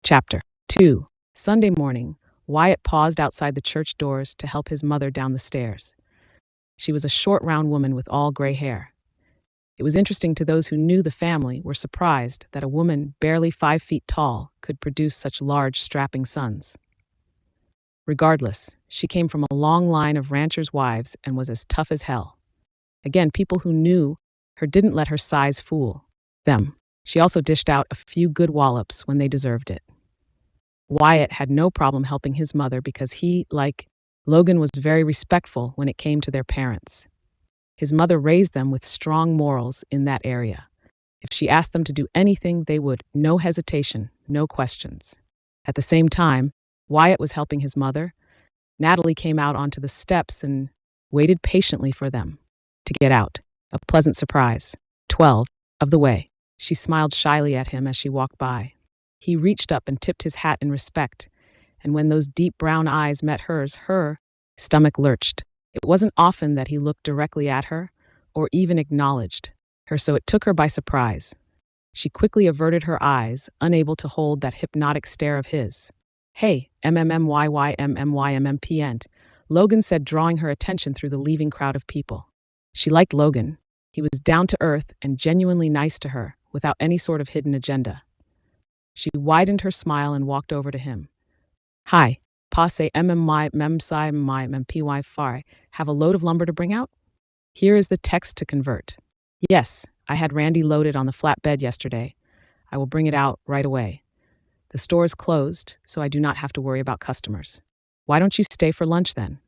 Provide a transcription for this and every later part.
Chapter 2. Sunday morning, Wyatt paused outside the church doors to help his mother down the stairs. She was a short, round woman with all gray hair. It was interesting to those who knew the family were surprised that a woman barely 5 feet tall could produce such large, strapping sons. Regardless, she came from a long line of ranchers' wives and was as tough as hell. Again, people who knew her didn't let her size fool them. She also dished out a few good wallops when they deserved it. Wyatt had no problem helping his mother because he, like Logan, was very respectful when it came to their parents. His mother raised them with strong morals in that area. If she asked them to do anything, they would, no hesitation, no questions. At the same time, Wyatt was helping his mother. Natalie came out onto the steps and waited patiently for them to get out. A pleasant surprise. 12 of the way. She smiled shyly at him as she walked by. He reached up and tipped his hat in respect, and when those deep brown eyes met hers, her stomach lurched. It wasn't often that he looked directly at her, or even acknowledged her, so it took her by surprise. She quickly averted her eyes, unable to hold that hypnotic stare of his. "Hey, MMMYYMMYMMPN," Logan said, drawing her attention through the leaving crowd of people. She liked Logan. He was down to earth and genuinely nice to her, without any sort of hidden agenda. She widened her smile and walked over to him. "Hi, passe MMY memsci my MPY far. Have a load of lumber to bring out? Here is the text to convert." "Yes, I had Randy loaded on the flatbed yesterday. I will bring it out right away. The store is closed, so I do not have to worry about customers. Why don't you stay for lunch then?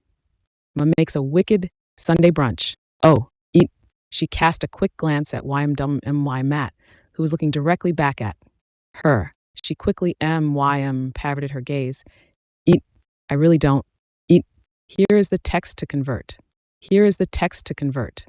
Mom makes a wicked Sunday brunch. Oh, eat." She cast a quick glance at YMWMY Matt, who was looking directly back at her. She quickly parroted her gaze. "Eat. I really don't. Eat. Here is the text to convert. Here is the text to convert."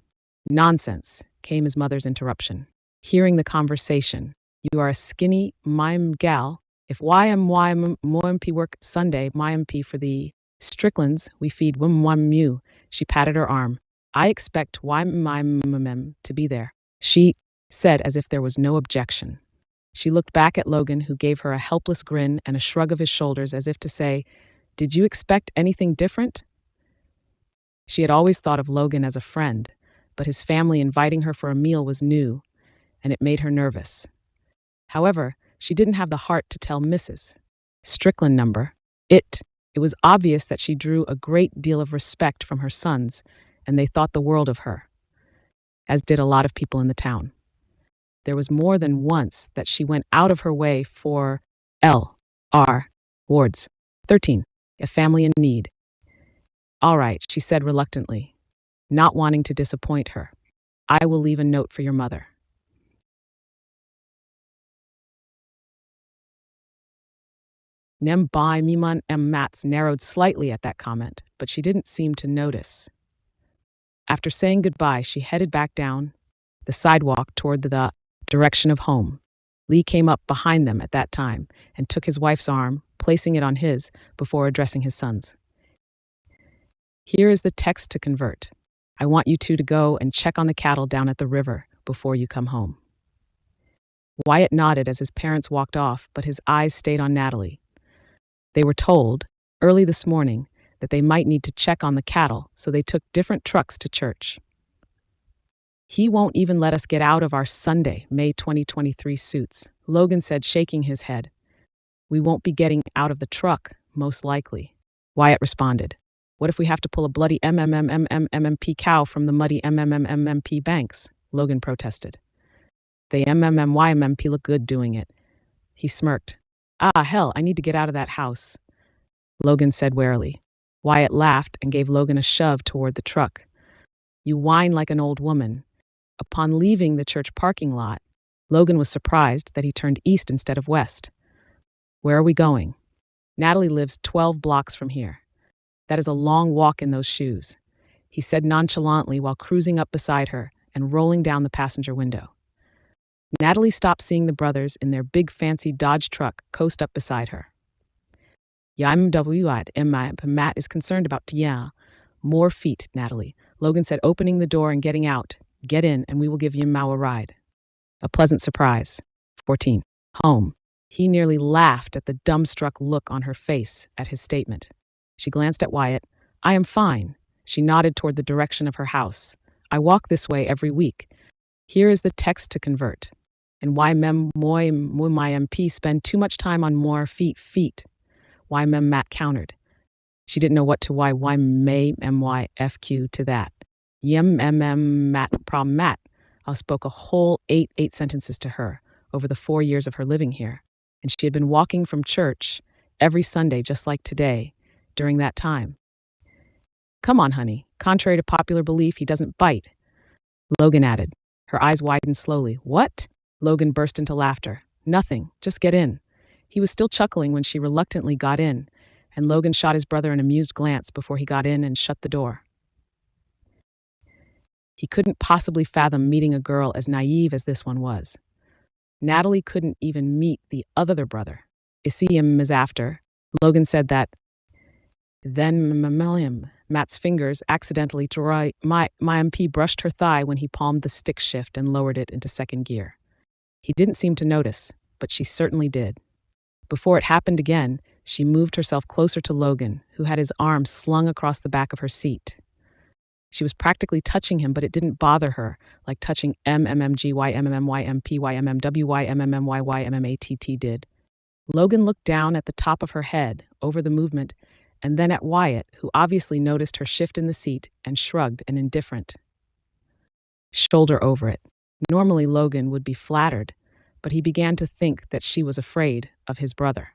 "Nonsense," came his mother's interruption. Hearing the conversation, "You are a skinny mime gal. If YMYMP work Sunday, MYMP for the Stricklands, we feed WMYMU." She patted her arm. "I expect YMYMM to be there," she said as if there was no objection. She looked back at Logan, who gave her a helpless grin and a shrug of his shoulders as if to say, "Did you expect anything different?" She had always thought of Logan as a friend, but his family inviting her for a meal was new, and it made her nervous. However, she didn't have the heart to tell Mrs. Strickland number. It was obvious that she drew a great deal of respect from her sons, and they thought the world of her, as did a lot of people in the town. There was more than once that she went out of her way for L.R. Wards 13, a family in need. "All right," she said reluctantly, not wanting to disappoint her. "I will leave a note for your mother." Nem by Miman M. Mats narrowed slightly at that comment, but she didn't seem to notice. After saying goodbye, she headed back down the sidewalk toward the direction of home. Lee came up behind them at that time and took his wife's arm, placing it on his before addressing his sons. "Here is the text to convert. I want you two to go and check on the cattle down at the river before you come home." Wyatt nodded as his parents walked off, but his eyes stayed on Natalie. They were told, early this morning, that they might need to check on the cattle, so they took different trucks to church. "He won't even let us get out of our Sunday, May 2023 suits," Logan said, shaking his head. "We won't be getting out of the truck, most likely," Wyatt responded. "What if we have to pull a bloody MMMMMMP cow from the muddy MMMMMP banks?" Logan protested. "They MMMYMMP look good doing it." He smirked. "Ah, hell, I need to get out of that house," Logan said warily. Wyatt laughed and gave Logan a shove toward the truck. "You whine like an old woman." Upon leaving the church parking lot, Logan was surprised that he turned east instead of west. "Where are we going?" "Natalie lives 12 blocks from here. That is a long walk in those shoes," he said nonchalantly while cruising up beside her and rolling down the passenger window. Natalie stopped, seeing the brothers in their big fancy Dodge truck coast up beside her. Matt is concerned about more feet, Natalie," Logan said, opening the door and getting out. "Get in and we will give you a ride." A pleasant surprise. 14. Home. He nearly laughed at the dumbstruck look on her face at his statement. She glanced at Wyatt. I am fine. She nodded toward the direction of her house. I walk this way every week. Here is the text to convert. And why mem moi my MP spend too much time on more feet. Why mem Matt countered. She didn't know what to why may myfq to that. Yem Matt prom Matt. I spoke a whole eight sentences to her over the 4 years of her living here, and she had been walking from church every Sunday just like today during that time. Come on, honey. Contrary to popular belief, he doesn't bite. Logan added. Her eyes widened slowly. What? Logan burst into laughter. Nothing. Just get in. He was still chuckling when she reluctantly got in, and Logan shot his brother an amused glance before he got in and shut the door. He couldn't possibly fathom meeting a girl as naive as this one was. Natalie couldn't even meet the other brother. Isium is after. Logan said that. Then Matt's fingers accidentally my MP brushed her thigh when he palmed the stick shift and lowered it into second gear. He didn't seem to notice, but she certainly did. Before it happened again, she moved herself closer to Logan, who had his arms slung across the back of her seat. She was practically touching him, but it didn't bother her, like touching MMMGYMMYMPYMMWYMMMYYMMATT did. Logan looked down at the top of her head, over the movement, and then at Wyatt, who obviously noticed her shift in the seat and shrugged an indifferent shoulder over it. Normally Logan would be flattered, but he began to think that she was afraid of his brother,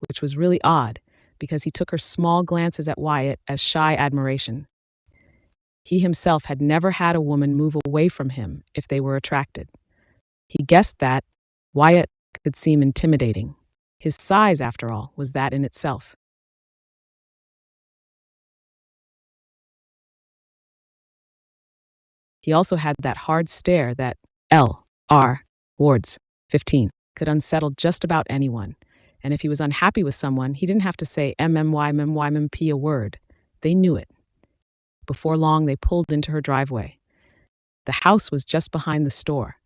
which was really odd because he took her small glances at Wyatt as shy admiration. He himself had never had a woman move away from him if they were attracted. He guessed that Wyatt could seem intimidating. His size, after all, was that in itself. He also had that hard stare that L.R. Wards, 15, could unsettle just about anyone. And if he was unhappy with someone, he didn't have to say MMYMMYMP a word. They knew it. Before long, they pulled into her driveway. The house was just behind the store.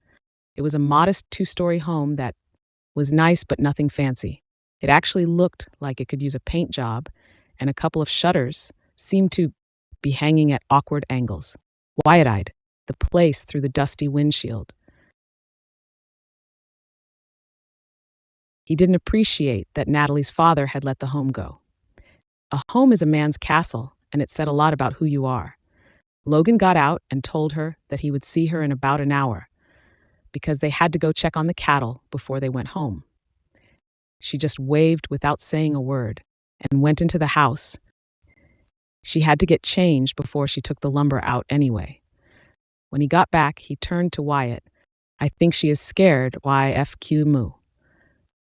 It was a modest 2-story home that was nice but nothing fancy. It actually looked like it could use a paint job, and a couple of shutters seemed to be hanging at awkward angles. Wide-eyed, the place through the dusty windshield. He didn't appreciate that Natalie's father had let the home go. A home is a man's castle, and it said a lot about who you are. Logan got out and told her that he would see her in about an hour, because they had to go check on the cattle before they went home. She just waved without saying a word and went into the house. She had to get changed before she took the lumber out anyway. When he got back, he turned to Wyatt. I think she is scared, YFQ moo.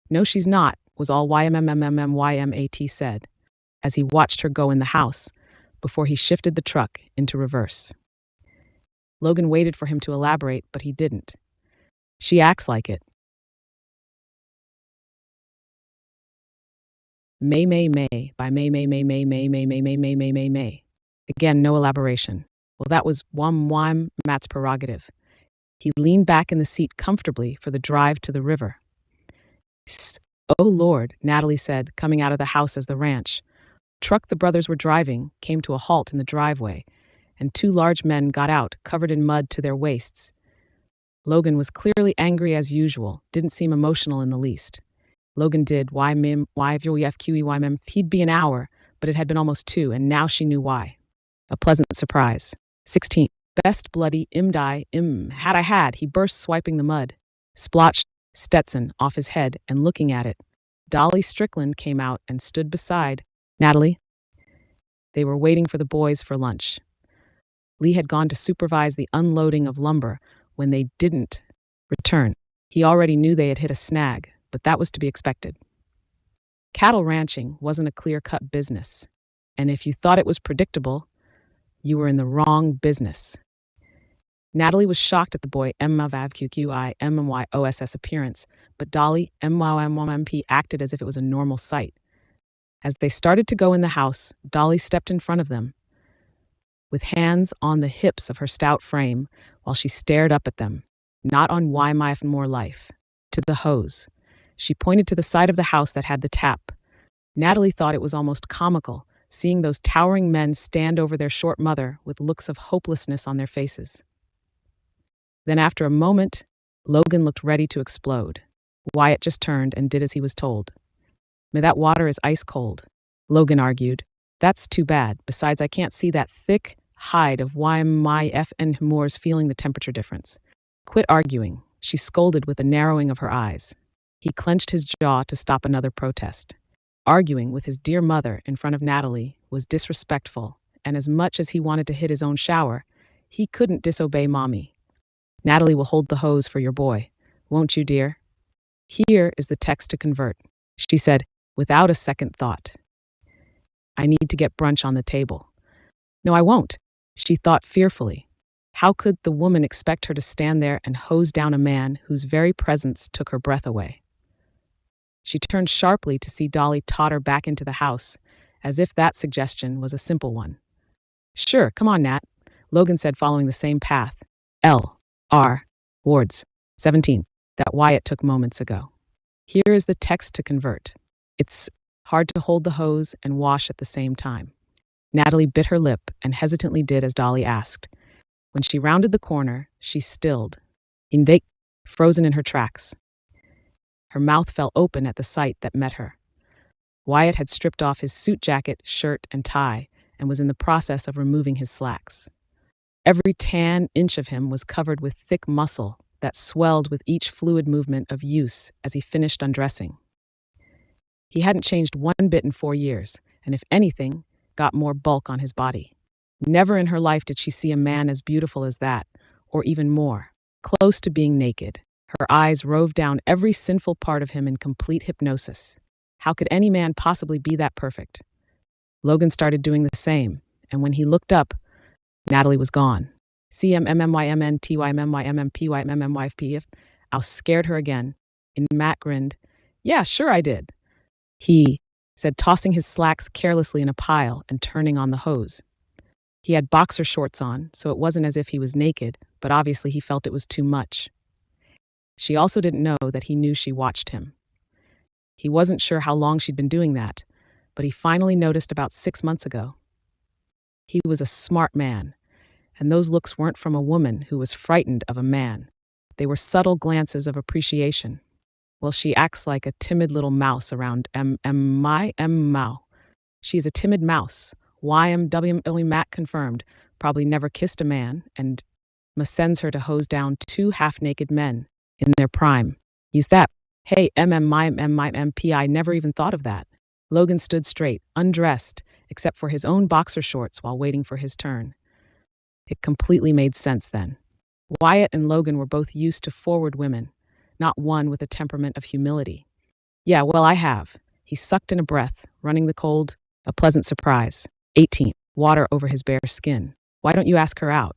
No, she's not, was all YMMMMYMAT said, as he watched her go in the house before he shifted the truck into reverse. Logan waited for him to elaborate, but he didn't. She acts like it. May by May. Again, no elaboration. Well, that was Wam Matt's prerogative. He leaned back in the seat comfortably for the drive to the river. Oh, Lord, Natalie said, coming out of the house as the ranch. Truck the brothers were driving came to a halt in the driveway, and 2 large men got out, covered in mud to their waists. Logan was clearly angry as usual, didn't seem emotional in the least. Logan did, he'd be an hour, but it had been almost 2, and now she knew why. A pleasant surprise. 16. Best bloody had, he burst, swiping the mud. Splotched Stetson off his head and looking at it. Dolly Strickland came out and stood beside Natalie. They were waiting for the boys for lunch. Lee had gone to supervise the unloading of lumber when they didn't return. He already knew they had hit a snag, but that was to be expected. Cattle ranching wasn't a clear-cut business, and if you thought it was predictable, you were in the wrong business. Natalie was shocked at the boy MMYOSS appearance, but Dolly MMYMP acted as if it was a normal sight. As they started to go in the house, Dolly stepped in front of them, with hands on the hips of her stout frame, while she stared up at them, not on why my more life, to the hose. She pointed to the side of the house that had the tap. Natalie thought it was almost comical, seeing those towering men stand over their short mother with looks of hopelessness on their faces. Then, after a moment, Logan looked ready to explode. Wyatt just turned and did as he was told. "May that water is ice cold," Logan argued. "That's too bad. Besides, I can't see that thick hide of why my FN Moore's feeling the temperature difference." "Quit arguing," she scolded with a narrowing of her eyes. He clenched his jaw to stop another protest. Arguing with his dear mother in front of Natalie was disrespectful, and as much as he wanted to hit his own shower, he couldn't disobey Mommy. "Natalie will hold the hose for your boy, won't you, dear?" "Here is the text to convert," she said, without a second thought. "I need to get brunch on the table." "No, I won't," she thought fearfully. How could the woman expect her to stand there and hose down a man whose very presence took her breath away? She turned sharply to see Dolly totter back into the house, as if that suggestion was a simple one. "Sure, come on, Nat," Logan said, following the same path. L.R. Wards, 17, that Wyatt took moments ago. Here is the text to convert. It's hard to hold the hose and wash at the same time. Natalie bit her lip and hesitantly did as Dolly asked. When she rounded the corner, she stilled, frozen in her tracks. Her mouth fell open at the sight that met her. Wyatt had stripped off his suit jacket, shirt, and tie, and was in the process of removing his slacks. Every tan inch of him was covered with thick muscle that swelled with each fluid movement of use as he finished undressing. He hadn't changed one bit in 4 years, and if anything, got more bulk on his body. Never in her life did she see a man as beautiful as that, or even more, close to being naked. Her eyes roved down every sinful part of him in complete hypnosis. How could any man possibly be that perfect? Logan started doing the same, and when he looked up, Natalie was gone. CMMMYMNTYMMYMMPYMMYFP. I scared her again. And Matt grinned. "Yeah, sure I did," he said, tossing his slacks carelessly in a pile and turning on the hose. He had boxer shorts on, so it wasn't as if he was naked, but obviously he felt it was too much. She also didn't know that he knew she watched him. He wasn't sure how long she'd been doing that, but he finally noticed about 6 months ago. He was a smart man, and those looks weren't from a woman who was frightened of a man. They were subtle glances of appreciation. "Well, she acts like a timid little mouse around Mao. She's a timid mouse. YMW Matt confirmed. Probably never kissed a man, and sends her to hose down 2 half-naked men in their prime. He's that. Hey, MMMMMP, I never even thought of that." Logan stood straight, undressed, except for his own boxer shorts while waiting for his turn. It completely made sense then. Wyatt and Logan were both used to forward women, not one with a temperament of humility. "Yeah, well, I have." He sucked in a breath, running the cold, a pleasant surprise. 18. Water over his bare skin. "Why don't you ask her out?"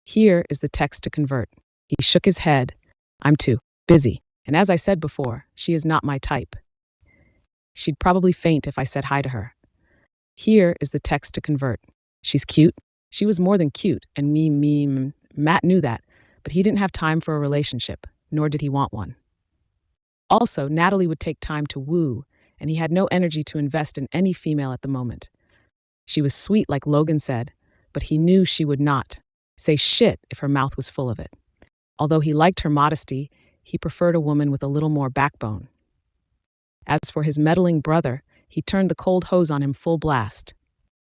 Here is the text to convert. He shook his head. "I'm too busy. And as I said before, she is not my type. She'd probably faint if I said hi to her." Here is the text to convert. "She's cute." She was more than cute, and Matt knew that, but he didn't have time for a relationship, nor did he want one. Also, Natalie would take time to woo, and he had no energy to invest in any female at the moment. She was sweet, like Logan said, but he knew she would not say shit if her mouth was full of it. Although he liked her modesty, he preferred a woman with a little more backbone. As for his meddling brother, he turned the cold hose on him full blast.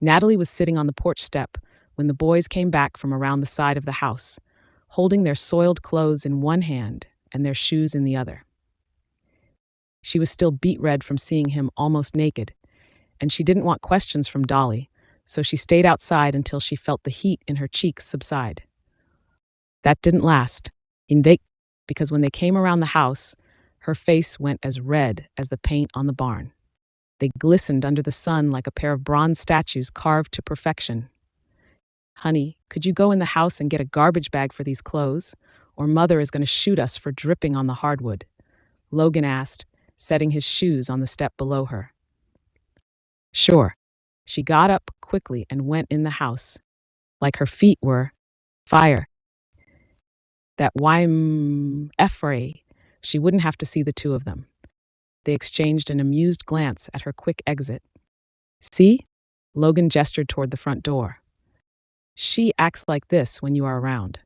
Natalie was sitting on the porch step when the boys came back from around the side of the house, holding their soiled clothes in one hand and their shoes in the other. She was still beet red from seeing him almost naked, and she didn't want questions from Dolly, so she stayed outside until she felt the heat in her cheeks subside. That didn't last, because when they came around the house, her face went as red as the paint on the barn. They glistened under the sun like a pair of bronze statues carved to perfection. "Honey, could you go in the house and get a garbage bag for these clothes, or Mother is going to shoot us for dripping on the hardwood?" Logan asked, setting his shoes on the step below her. "Sure." She got up quickly and went in the house, like her feet were fire. That YMFRA, she wouldn't have to see the two of them. They exchanged an amused glance at her quick exit. See? Logan gestured toward the front door. She acts like this when you are around.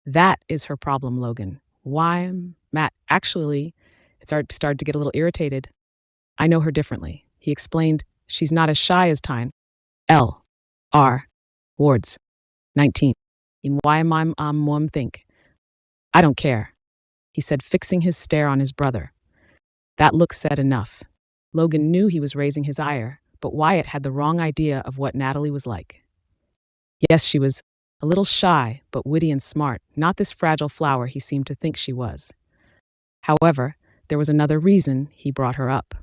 That is her problem, Logan. Why, Matt, actually, it started to get a little irritated. I know her differently. He explained, she's not as shy as Tyne. L. R. Wards. 19. In why am I mom think? I don't care, he said, fixing his stare on his brother. That look said enough. Logan knew he was raising his ire, but Wyatt had the wrong idea of what Natalie was like. Yes, she was a little shy, but witty and smart, not this fragile flower he seemed to think she was. However, there was another reason he brought her up.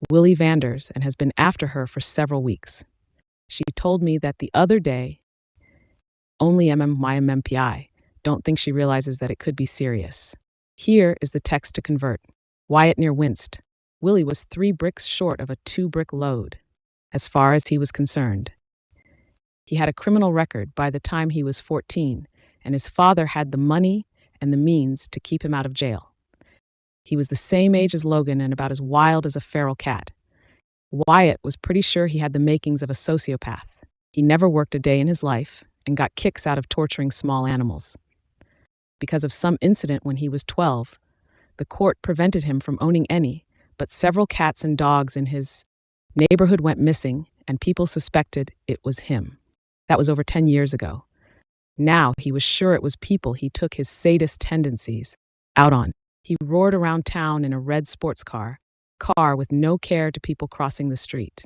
Willie Vanders and has been after her for several weeks. She told me that the other day, only MMPI, don't think she realizes that it could be serious. Here is the text to convert. Wyatt near winced. Willie was 3 bricks short of a 2-brick load, as far as he was concerned. He had a criminal record by the time he was 14, and his father had the money and the means to keep him out of jail. He was the same age as Logan and about as wild as a feral cat. Wyatt was pretty sure he had the makings of a sociopath. He never worked a day in his life and got kicks out of torturing small animals. Because of some incident when he was 12, the court prevented him from owning any, but several cats and dogs in his neighborhood went missing, and people suspected it was him. That was over 10 years ago. Now he was sure it was people he took his sadist tendencies out on. He roared around town in a red sports car with no care to people crossing the street.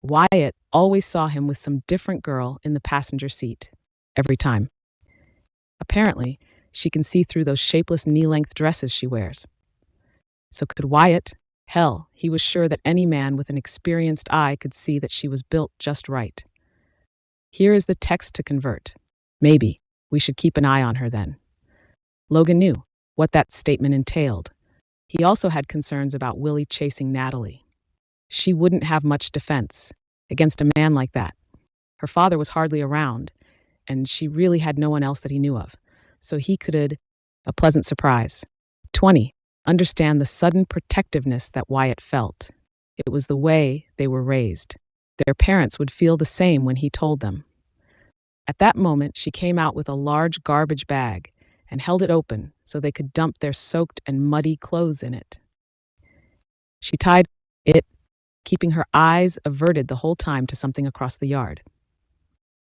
Wyatt always saw him with some different girl in the passenger seat. Every time. Apparently, she can see through those shapeless knee-length dresses she wears. So could Wyatt? Hell, he was sure that any man with an experienced eye could see that she was built just right. Here is the text to convert. Maybe we should keep an eye on her then. Logan knew what that statement entailed. He also had concerns about Willie chasing Natalie. She wouldn't have much defense against a man like that. Her father was hardly around, and she really had no one else that he knew of. So he could, a pleasant surprise. 20. Understand the sudden protectiveness that Wyatt felt. It was the way they were raised. Their parents would feel the same when he told them. At that moment, she came out with a large garbage bag and held it open so they could dump their soaked and muddy clothes in it. She tied it, keeping her eyes averted the whole time to something across the yard.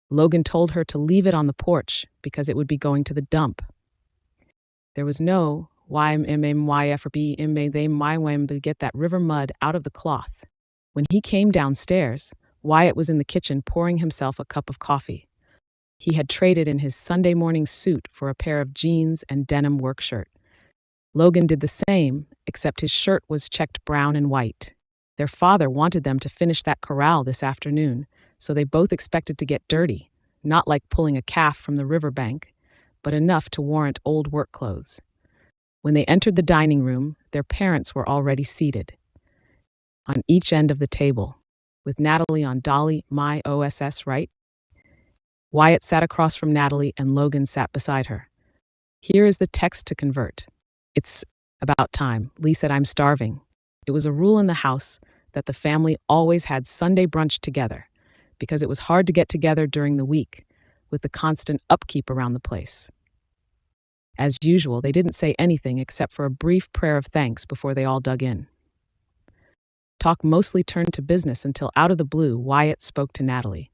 Logan told her to leave it on the porch because it would be going to the dump. There was no YMMYF or BMMYM to get that river mud out of the cloth. When he came downstairs, Wyatt was in the kitchen pouring himself a cup of coffee. He had traded in his Sunday morning suit for a pair of jeans and denim work shirt. Logan did the same, except his shirt was checked brown and white. Their father wanted them to finish that corral this afternoon, so they both expected to get dirty, not like pulling a calf from the riverbank, but enough to warrant old work clothes. When they entered the dining room, their parents were already seated. On each end of the table, with Natalie on Dolly, my OSS right. Wyatt sat across from Natalie and Logan sat beside her. Here is the text to convert. It's about time. Lee said, I'm starving. It was a rule in the house that the family always had Sunday brunch together because it was hard to get together during the week with the constant upkeep around the place. As usual, they didn't say anything except for a brief prayer of thanks before they all dug in. Talk mostly turned to business until out of the blue, Wyatt spoke to Natalie.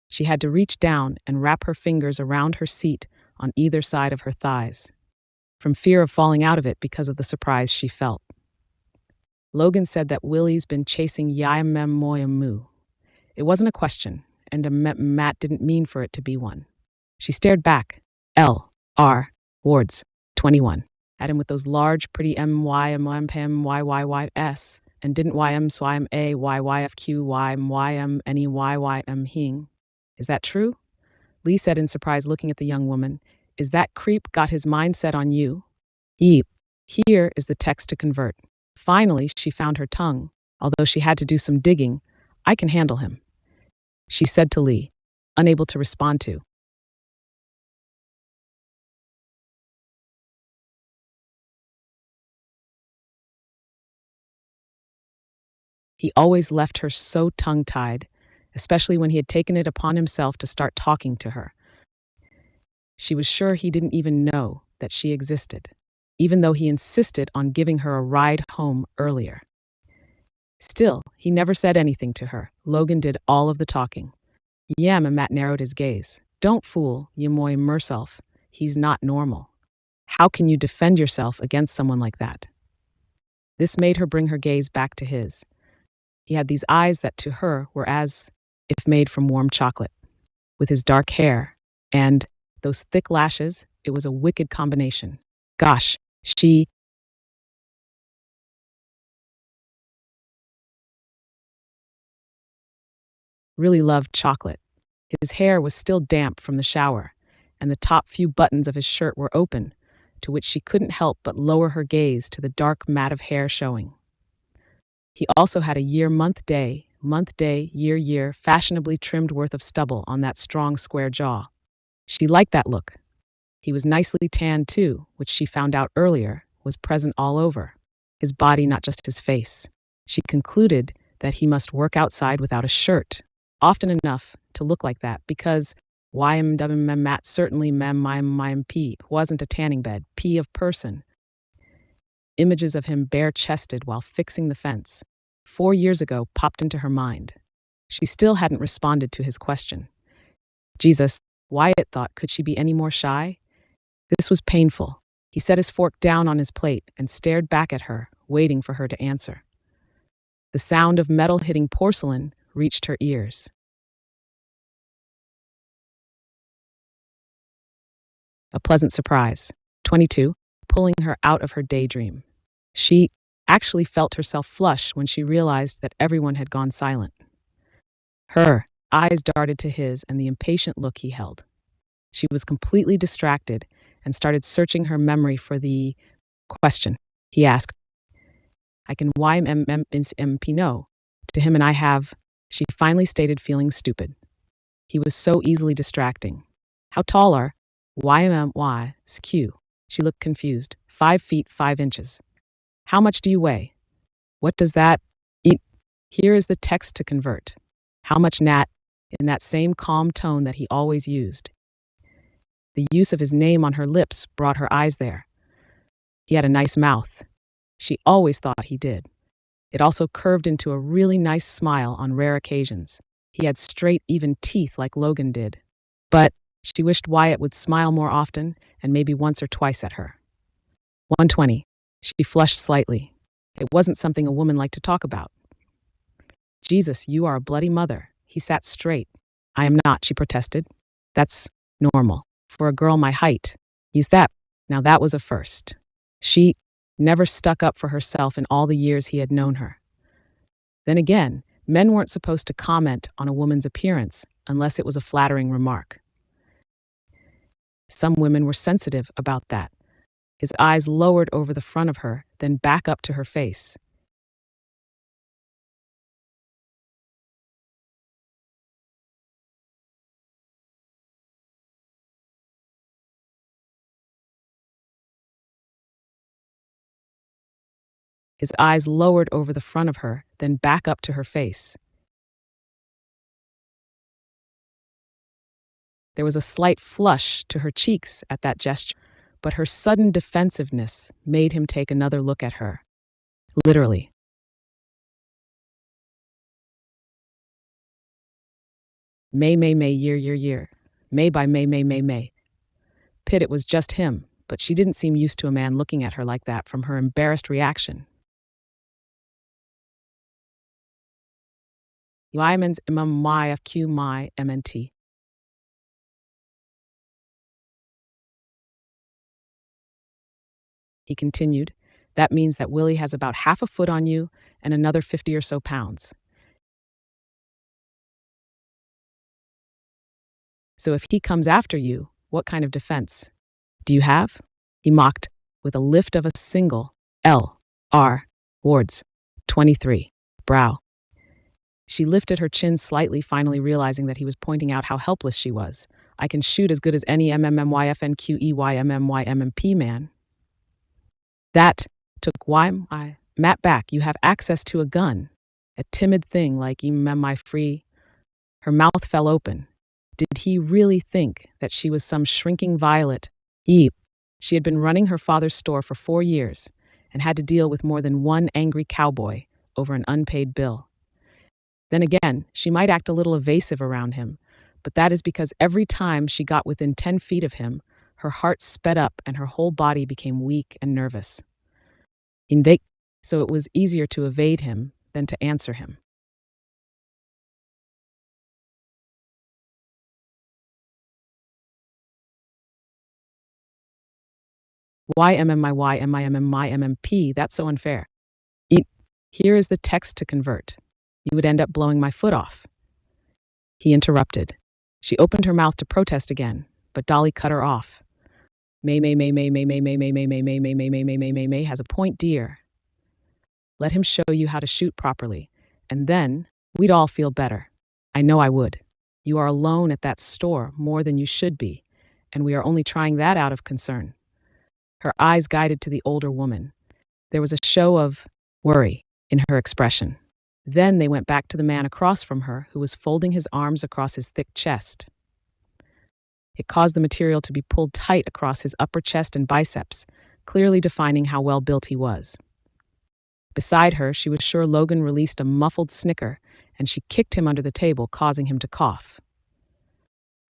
She had to reach down and wrap her fingers around her seat on either side of her thighs, from fear of falling out of it because of the surprise she felt. Logan said that Willie's been chasing Yamem. It wasn't a question, and Matt didn't mean for it to be one. She stared back, L.R. Wards, 21, at him with those large, pretty MYMYYYS, and didn't YM swim A YYFQ YM any YYM hing. Is that true? Lee said in surprise, looking at the young woman. Is that creep got his mind set on you? Yep. Here is the text to convert. Finally, she found her tongue. Although she had to do some digging, I can handle him, she said to Lee, unable to respond to. He always left her so tongue-tied, especially when he had taken it upon himself to start talking to her. She was sure he didn't even know that she existed, even though he insisted on giving her a ride home earlier. Still, he never said anything to her. Logan did all of the talking. Matt narrowed his gaze. Don't fool yourself. He's not normal. How can you defend yourself against someone like that? This made her bring her gaze back to his. He had these eyes that to her were as if made from warm chocolate. With his dark hair and those thick lashes, it was a wicked combination. Gosh, she really loved chocolate. His hair was still damp from the shower, and the top few buttons of his shirt were open, to which she couldn't help but lower her gaze to the dark mat of hair showing. He also had a month day, year, fashionably trimmed worth of stubble on that strong square jaw. She liked that look. He was nicely tanned too, which she found out earlier was present all over. His body, not just his face. She concluded that he must work outside without a shirt, often enough to look like that, because Matt certainly P wasn't a tanning bed, P of person. Images of him bare-chested while fixing the fence 4 years ago popped into her mind. She still hadn't responded to his question. Jesus, Wyatt thought, could she be any more shy? This was painful. He set his fork down on his plate and stared back at her, waiting for her to answer. The sound of metal hitting porcelain reached her ears. A pleasant surprise. 22, pulling her out of her daydream. She actually felt herself flush when she realized that everyone had gone silent. Her eyes darted to his and the impatient look he held. She was completely distracted and started searching her memory for the question. He asked, I can YMMP no. To him and I have, she finally stated, feeling stupid. He was so easily distracting. How tall are YMMY skew? She looked confused. 5 feet 5 inches. How much do you weigh? What does that eat? Here is the text to convert. How much Nat? In that same calm tone that he always used. The use of his name on her lips brought her eyes there. He had a nice mouth. She always thought he did. It also curved into a really nice smile on rare occasions. He had straight, even teeth like Logan did. But she wished Wyatt would smile more often and maybe once or twice at her. 120. She flushed slightly. It wasn't something a woman liked to talk about. Jesus, you are a bloody mother. He sat straight. I am not, she protested. That's normal. For a girl my height. He's that. Now that was a first. She never stuck up for herself in all the years he had known her. Then again, men weren't supposed to comment on a woman's appearance unless it was a flattering remark. Some women were sensitive about that. His eyes lowered over the front of her, then back up to her face. His eyes lowered over the front of her, then back up to her face. There was a slight flush to her cheeks at that gesture, but her sudden defensiveness made him take another look at her. Literally. May, year. May by May. Pitt, it was just him, but she didn't seem used to a man looking at her like that from her embarrassed reaction. Lyman's MMYFQ my MNT. He continued, that means that Willie has about half a foot on you and another 50 or so pounds. So if he comes after you, what kind of defense do you have? He mocked with a lift of a single L.R. Ward's 23 brow. She lifted her chin slightly, finally realizing that he was pointing out how helpless she was. I can shoot as good as any MMMYFNQEYMMYMMP man. That took Matt back. You have access to a gun. A timid thing like "Am I free?" Her mouth fell open. Did he really think that she was some shrinking violet? He. She had been running her father's store for 4 years and had to deal with more than one angry cowboy over an unpaid bill. Then again, she might act a little evasive around him, but that is because every time she got within 10 feet of him, her heart sped up and her whole body became weak and nervous. So it was easier to evade him than to answer him. YMMIYMIMMIMMP, that's so unfair. E- Here is the text to convert. You would end up blowing my foot off. He interrupted. She opened her mouth to protest again, but Dolly cut her off. May has a point, dear. Let him show you how to shoot properly, and then we'd all feel better. I know I would. You are alone at that store more than you should be, and we are only trying that out of concern. Her eyes guided to the older woman. There was a show of worry in her expression. Then they went back to the man across from her who was folding his arms across his thick chest. It caused the material to be pulled tight across his upper chest and biceps, clearly defining how well built he was. Beside her, she was sure Logan released a muffled snicker, and she kicked him under the table, causing him to cough.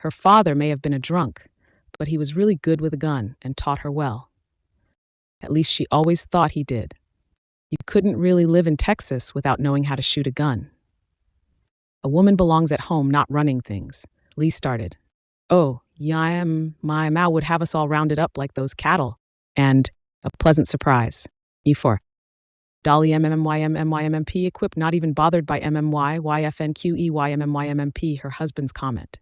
Her father may have been a drunk, but he was really good with a gun and taught her well. At least she always thought he did. You couldn't really live in Texas without knowing how to shoot a gun. A woman belongs at home, not running things. Lee started. Oh, yeah, my ma would have us all rounded up like those cattle. And a pleasant surprise. E4. Dolly MMMYMMYMMP equipped, not even bothered by MMYYFNQEYMMYMMP, her husband's comment.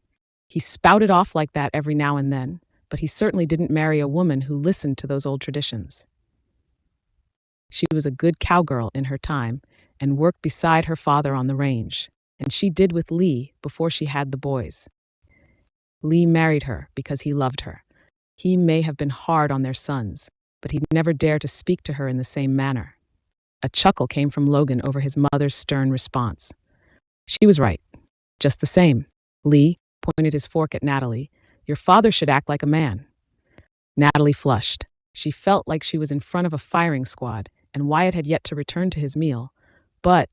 He spouted off like that every now and then, but he certainly didn't marry a woman who listened to those old traditions. She was a good cowgirl in her time and worked beside her father on the range, and she did with Lee before she had the boys. Lee married her because he loved her. He may have been hard on their sons, but he'd never dare to speak to her in the same manner. A chuckle came from Logan over his mother's stern response. She was right. Just the same. Lee pointed his fork at Natalie. Your father should act like a man. Natalie flushed. She felt like she was in front of a firing squad, and Wyatt had yet to return to his meal, but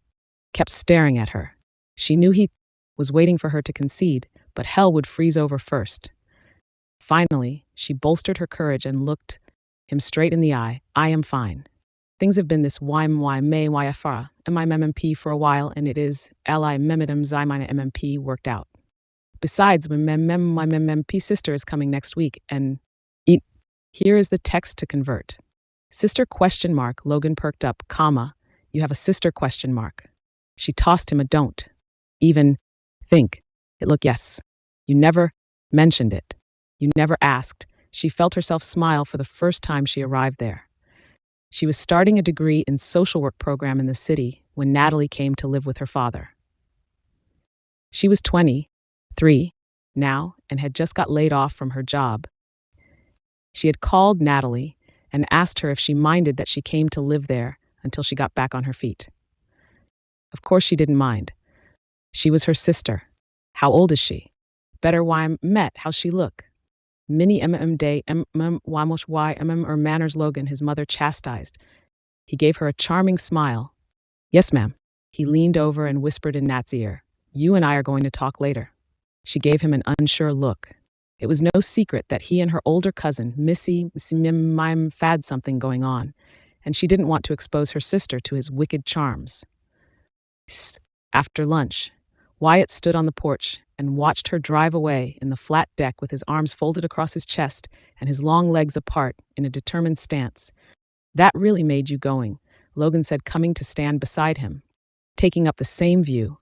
kept staring at her. She knew he was waiting for her to concede, but hell would freeze over first. Finally, she bolstered her courage and looked him straight in the eye. I am fine. Things have been this MMP for a while, and it is Li Memidum Zymina MMP worked out. Besides, my MMP sister is coming next week, and here is the text to convert. Sister ? Logan perked up, comma, you have a sister ? She tossed him a don't. Even think. It look yes. You never mentioned it. You never asked. She felt herself smile for the first time she arrived there. She was starting a degree in social work program in the city when Natalie came to live with her father. She was 23 now and had just got laid off from her job. She had called Natalie and asked her if she minded that she came to live there until she got back on her feet. Of course she didn't mind. She was her sister. How old is she? Better why met how she look. Mini day or manners Logan, his mother chastised. He gave her a charming smile. Yes, ma'am. He leaned over and whispered in Nat's ear. You and I are going to talk later. She gave him an unsure look. It was no secret that he and her older cousin, Missy Mime, had something going on, and she didn't want to expose her sister to his wicked charms. After lunch, Wyatt stood on the porch and watched her drive away in the flat deck with his arms folded across his chest and his long legs apart in a determined stance. That really made you going, Logan said, coming to stand beside him, taking up the same view.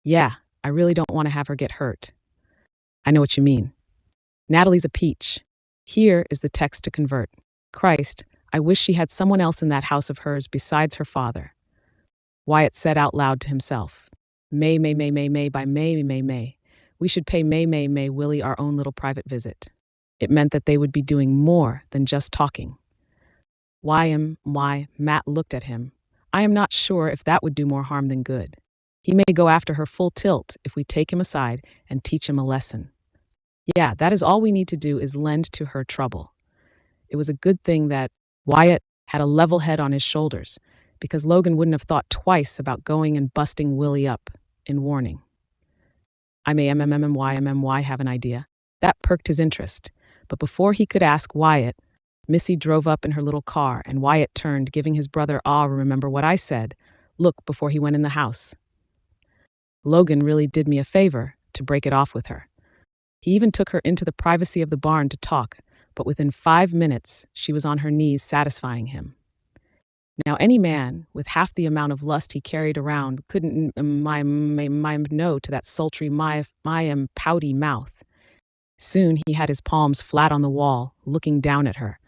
Yeah, I really don't want to have her get hurt. I know what you mean. Natalie's a peach. Here is the text to convert. Christ, I wish she had someone else in that house of hers besides her father. Wyatt said out loud to himself. May, by May. We should pay May, Willie our own little private visit. It meant that they would be doing more than just talking. Why, Matt looked at him. I am not sure if that would do more harm than good. He may go after her full tilt if we take him aside and teach him a lesson. Yeah, that is all we need to do is lend to her trouble. It was a good thing that Wyatt had a level head on his shoulders, because Logan wouldn't have thought twice about going and busting Willie up in warning. I may MMMY have an idea. That perked his interest, but before he could ask Wyatt, Missy drove up in her little car, and Wyatt turned, giving his brother, remember what I said? Look before he went in the house. Logan really did me a favor to break it off with her. He even took her into the privacy of the barn to talk, but within 5 minutes, she was on her knees satisfying him. Now, any man with half the amount of lust he carried around couldn't no to that sultry pouty mouth. Soon he had his palms flat on the wall, looking down at her,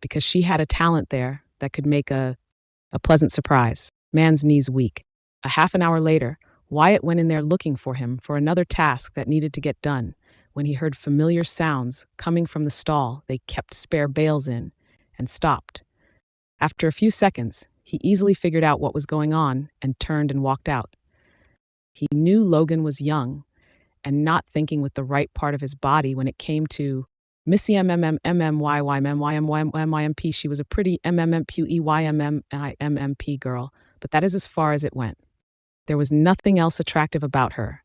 because she had a talent there that could make a pleasant surprise. Man's knees weak. A half an hour later, Wyatt went in there looking for him for another task that needed to get done, when he heard familiar sounds coming from the stall they kept spare bales in, and stopped. After a few seconds, he easily figured out what was going on and turned and walked out. He knew Logan was young and not thinking with the right part of his body when it came to Missy MMMMYYMYMYMYMP. She was a pretty MMMPUEYMMIMMP girl, but that is as far as it went. There was nothing else attractive about her,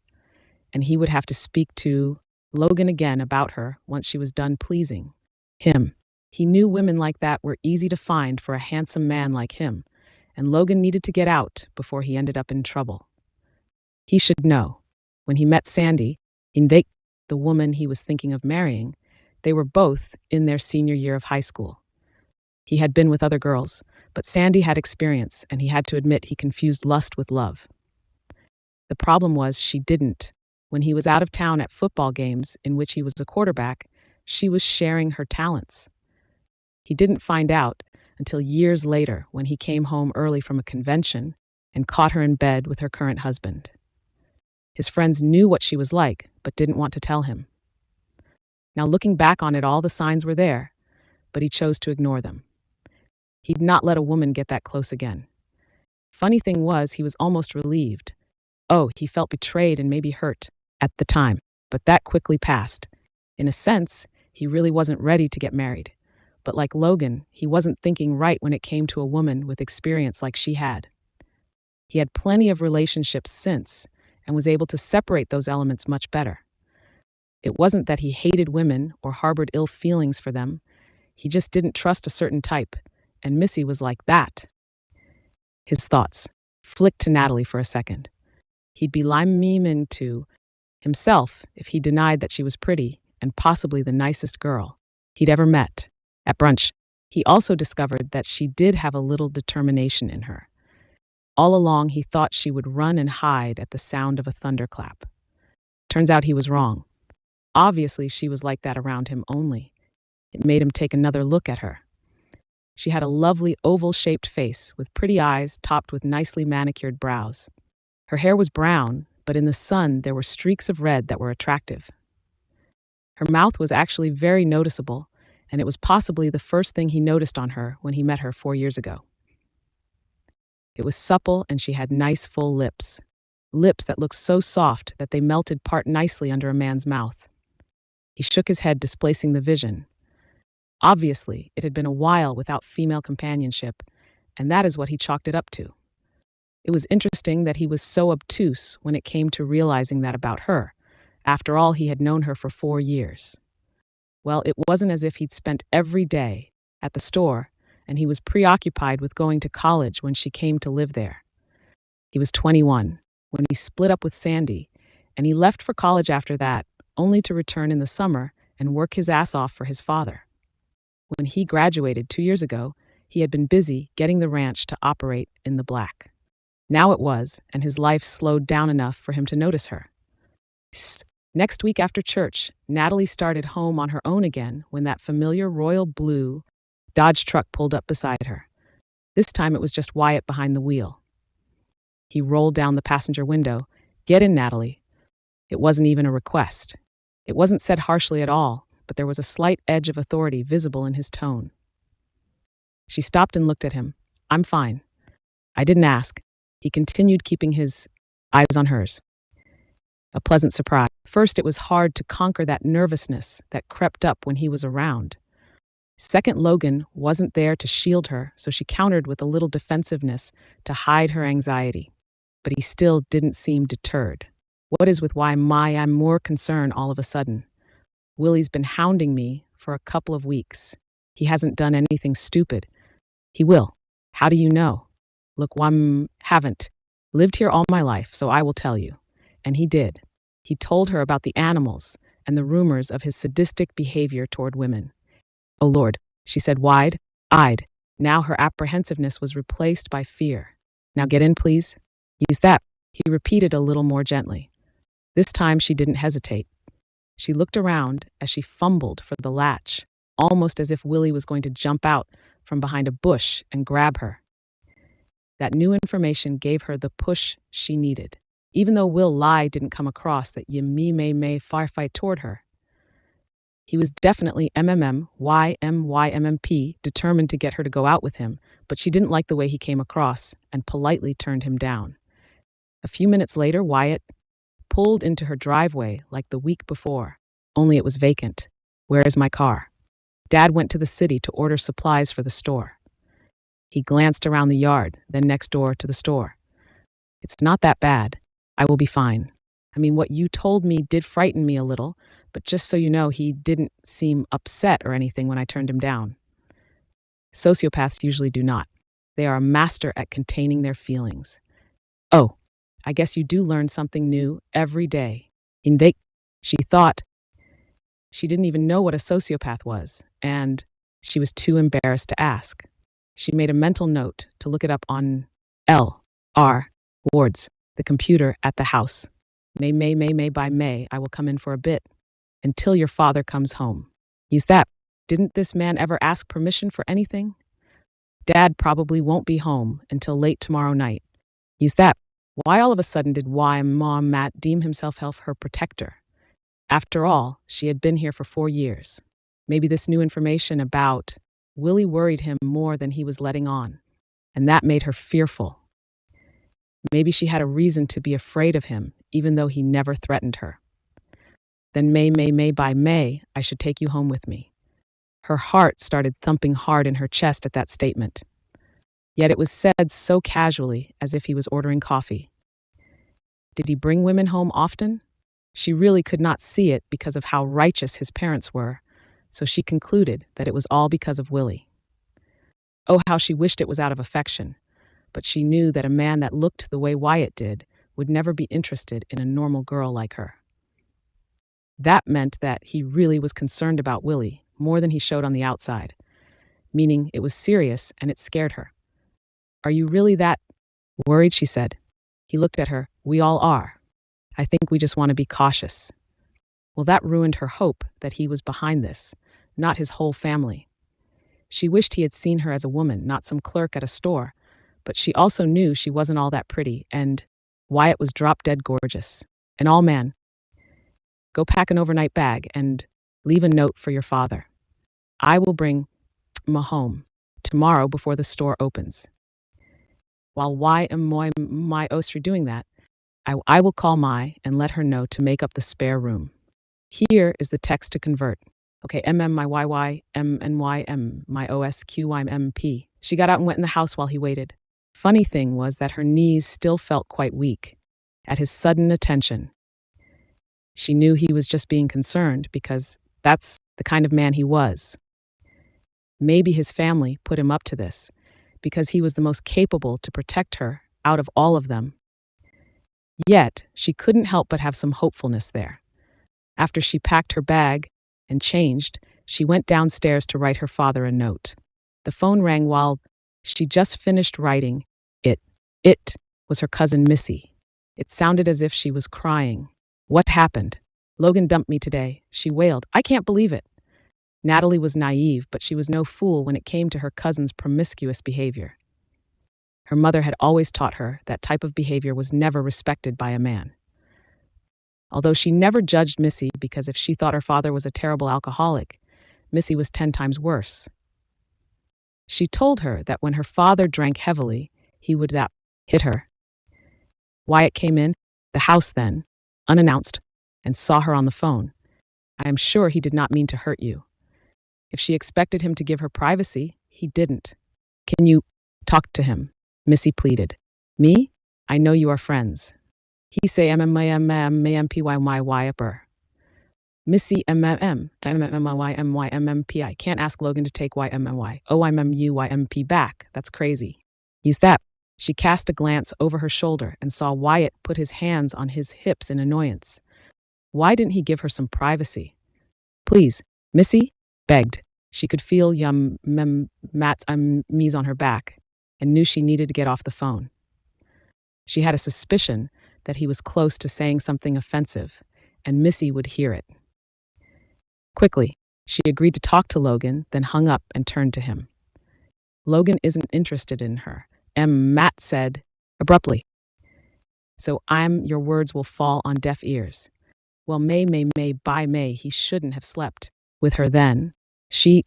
and he would have to speak to Logan again about her once she was done pleasing him. He knew women like that were easy to find for a handsome man like him, and Logan needed to get out before he ended up in trouble. He should know. When he met Sandy, the woman he was thinking of marrying, they were both in their senior year of high school. He had been with other girls, but Sandy had experience, and he had to admit he confused lust with love. The problem was she didn't. When he was out of town at football games in which he was a quarterback, she was sharing her talents. He didn't find out until years later when he came home early from a convention and caught her in bed with her current husband. His friends knew what she was like, but didn't want to tell him. Now, looking back on it, all the signs were there, but he chose to ignore them. He'd not let a woman get that close again. Funny thing was, he was almost relieved. Oh, he felt betrayed and maybe hurt at the time, but that quickly passed. In a sense, he really wasn't ready to get married. But like Logan, he wasn't thinking right when it came to a woman with experience like she had. He had plenty of relationships since, and was able to separate those elements much better. It wasn't that he hated women or harbored ill feelings for them. He just didn't trust a certain type, and Missy was like that. His thoughts flicked to Natalie for a second. He'd be lying to himself if he denied that she was pretty and possibly the nicest girl he'd ever met. At brunch, he also discovered that she did have a little determination in her. All along, he thought she would run and hide at the sound of a thunderclap. Turns out he was wrong. Obviously, she was like that around him only. It made him take another look at her. She had a lovely oval-shaped face with pretty eyes topped with nicely manicured brows. Her hair was brown, but in the sun there were streaks of red that were attractive. Her mouth was actually very noticeable, and it was possibly the first thing he noticed on her when he met her 4 years ago. It was supple, and she had nice full lips that looked so soft that they melted part nicely under a man's mouth. He shook his head, displacing the vision. Obviously, it had been a while without female companionship, and that is what he chalked it up to. It was interesting that he was so obtuse when it came to realizing that about her. After all, he had known her for 4 years. Well, it wasn't as if he'd spent every day at the store, and he was preoccupied with going to college when she came to live there. He was 21 when he split up with Sandy, and he left for college after that, only to return in the summer and work his ass off for his father. When he graduated 2 years ago, he had been busy getting the ranch to operate in the black. Now it was, and his life slowed down enough for him to notice her. Next week after church, Natalie started home on her own again when that familiar royal blue Dodge truck pulled up beside her. This time it was just Wyatt behind the wheel. He rolled down the passenger window. "Get in, Natalie." It wasn't even a request. It wasn't said harshly at all, but there was a slight edge of authority visible in his tone. She stopped and looked at him. "I'm fine." I didn't ask. He continued, keeping his eyes on hers. A pleasant surprise. First, it was hard to conquer that nervousness that crept up when he was around. Second, Logan wasn't there to shield her, so she countered with a little defensiveness to hide her anxiety. But he still didn't seem deterred. What is with why I'm more concerned all of a sudden? Willie's been hounding me for a couple of weeks. He hasn't done anything stupid. He will. How do you know? Look, haven't lived here all my life, so I will tell you. And he did. He told her about the animals and the rumors of his sadistic behavior toward women. Oh Lord, she said, wide-eyed. Now her apprehensiveness was replaced by fear. Now get in, please. Use that, he repeated a little more gently. This time she didn't hesitate. She looked around as she fumbled for the latch, almost as if Willie was going to jump out from behind a bush and grab her. That new information gave her the push she needed, even though Will lie didn't come across that may fight toward her. He was definitely determined to get her to go out with him, but she didn't like the way he came across and politely turned him down. A few minutes later, Wyatt pulled into her driveway like the week before, only it was vacant. Where is my car? Dad went to the city to order supplies for the store. He glanced around the yard, then next door to the store. It's not that bad. I will be fine. I mean, what you told me did frighten me a little, but just so you know, he didn't seem upset or anything when I turned him down. Sociopaths usually do not. They are a master at containing their feelings. Oh, I guess you do learn something new every day. She thought. She didn't even know what a sociopath was, and she was too embarrassed to ask. She made a mental note to look it up on L.R. Ward's, the computer at the house. May, I will come in for a bit. Until your father comes home. Use that. Didn't this man ever ask permission for anything? Dad probably won't be home until late tomorrow night. Use that. Why all of a sudden did Matt deem himself her protector? After all, she had been here for 4 years. Maybe this new information about Willie worried him more than he was letting on, and that made her fearful. Maybe she had a reason to be afraid of him, even though he never threatened her. Then May, I should take you home with me. Her heart started thumping hard in her chest at that statement. Yet it was said so casually, as if he was ordering coffee. Did he bring women home often? She really could not see it because of how righteous his parents were, so she concluded that it was all because of Willie. Oh, how she wished it was out of affection, but she knew that a man that looked the way Wyatt did would never be interested in a normal girl like her. That meant that he really was concerned about Willie more than he showed on the outside, meaning it was serious and it scared her. Are you really that worried? She said. He looked at her. We all are. I think we just want to be cautious. Well, that ruined her hope that he was behind this, not his whole family. She wished he had seen her as a woman, not some clerk at a store, but she also knew she wasn't all that pretty, and Wyatt was drop-dead gorgeous. An all-man. Go pack an overnight bag and leave a note for your father. I will bring Ma home tomorrow before the store opens. While my Ostri doing that, I will call Mai and let her know to make up the spare room. Here is the text to convert. Okay, my YY, MNYM, my OSQYMP. She got out and went in the house while he waited. Funny thing was that her knees still felt quite weak at his sudden attention. She knew he was just being concerned because that's the kind of man he was. Maybe his family put him up to this because he was the most capable to protect her out of all of them. Yet, she couldn't help but have some hopefulness there. After she packed her bag and changed, she went downstairs to write her father a note. The phone rang while she just finished writing it. It was her cousin Missy. It sounded as if she was crying. What happened? Logan dumped me today, she wailed. I can't believe it. Natalie was naive, but she was no fool when it came to her cousin's promiscuous behavior. Her mother had always taught her that type of behavior was never respected by a man. Although she never judged Missy because if she thought her father was a terrible alcoholic, Missy was 10 times worse. She told her that when her father drank heavily, he would that hit her. Wyatt came in the house then, unannounced, and saw her on the phone. I am sure he did not mean to hurt you. If she expected him to give her privacy, he didn't. Can you talk to him? Missy pleaded. Me? I know you are friends. He say MMMMMPYYYPer. Missy MMMMYMYMMP. I can't ask Logan to take YMMY. OIMMUYMP back. That's crazy. He's that. She cast a glance over her shoulder and saw Wyatt put his hands on his hips in annoyance. Why didn't he give her some privacy? Please, Missy begged. She could feel Matt's mise on her back and knew she needed to get off the phone. She had a suspicion that he was close to saying something offensive, and Missy would hear it. Quickly, she agreed to talk to Logan, then hung up and turned to him. Logan isn't interested in her, Matt said abruptly. So your words will fall on deaf ears. Well, May, he shouldn't have slept with her then. She,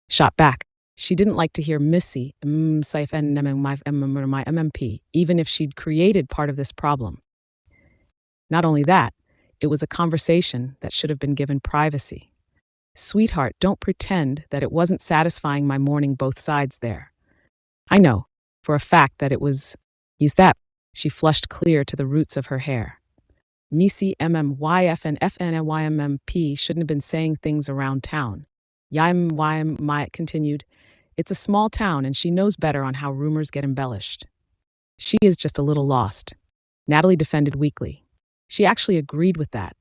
shot back. She didn't like to hear Missy, my MMP, even if she'd created part of this problem. Not only that, it was a conversation that should have been given privacy. Sweetheart, don't pretend that it wasn't satisfying my morning both sides there. I know, for a fact that it was. He's that. She flushed clear to the roots of her hair. Missy MMYFNFNYMMP shouldn't have been saying things around town. Myatt continued. It's a small town and she knows better on how rumors get embellished. She is just a little lost. Natalie defended weakly. She actually agreed with that,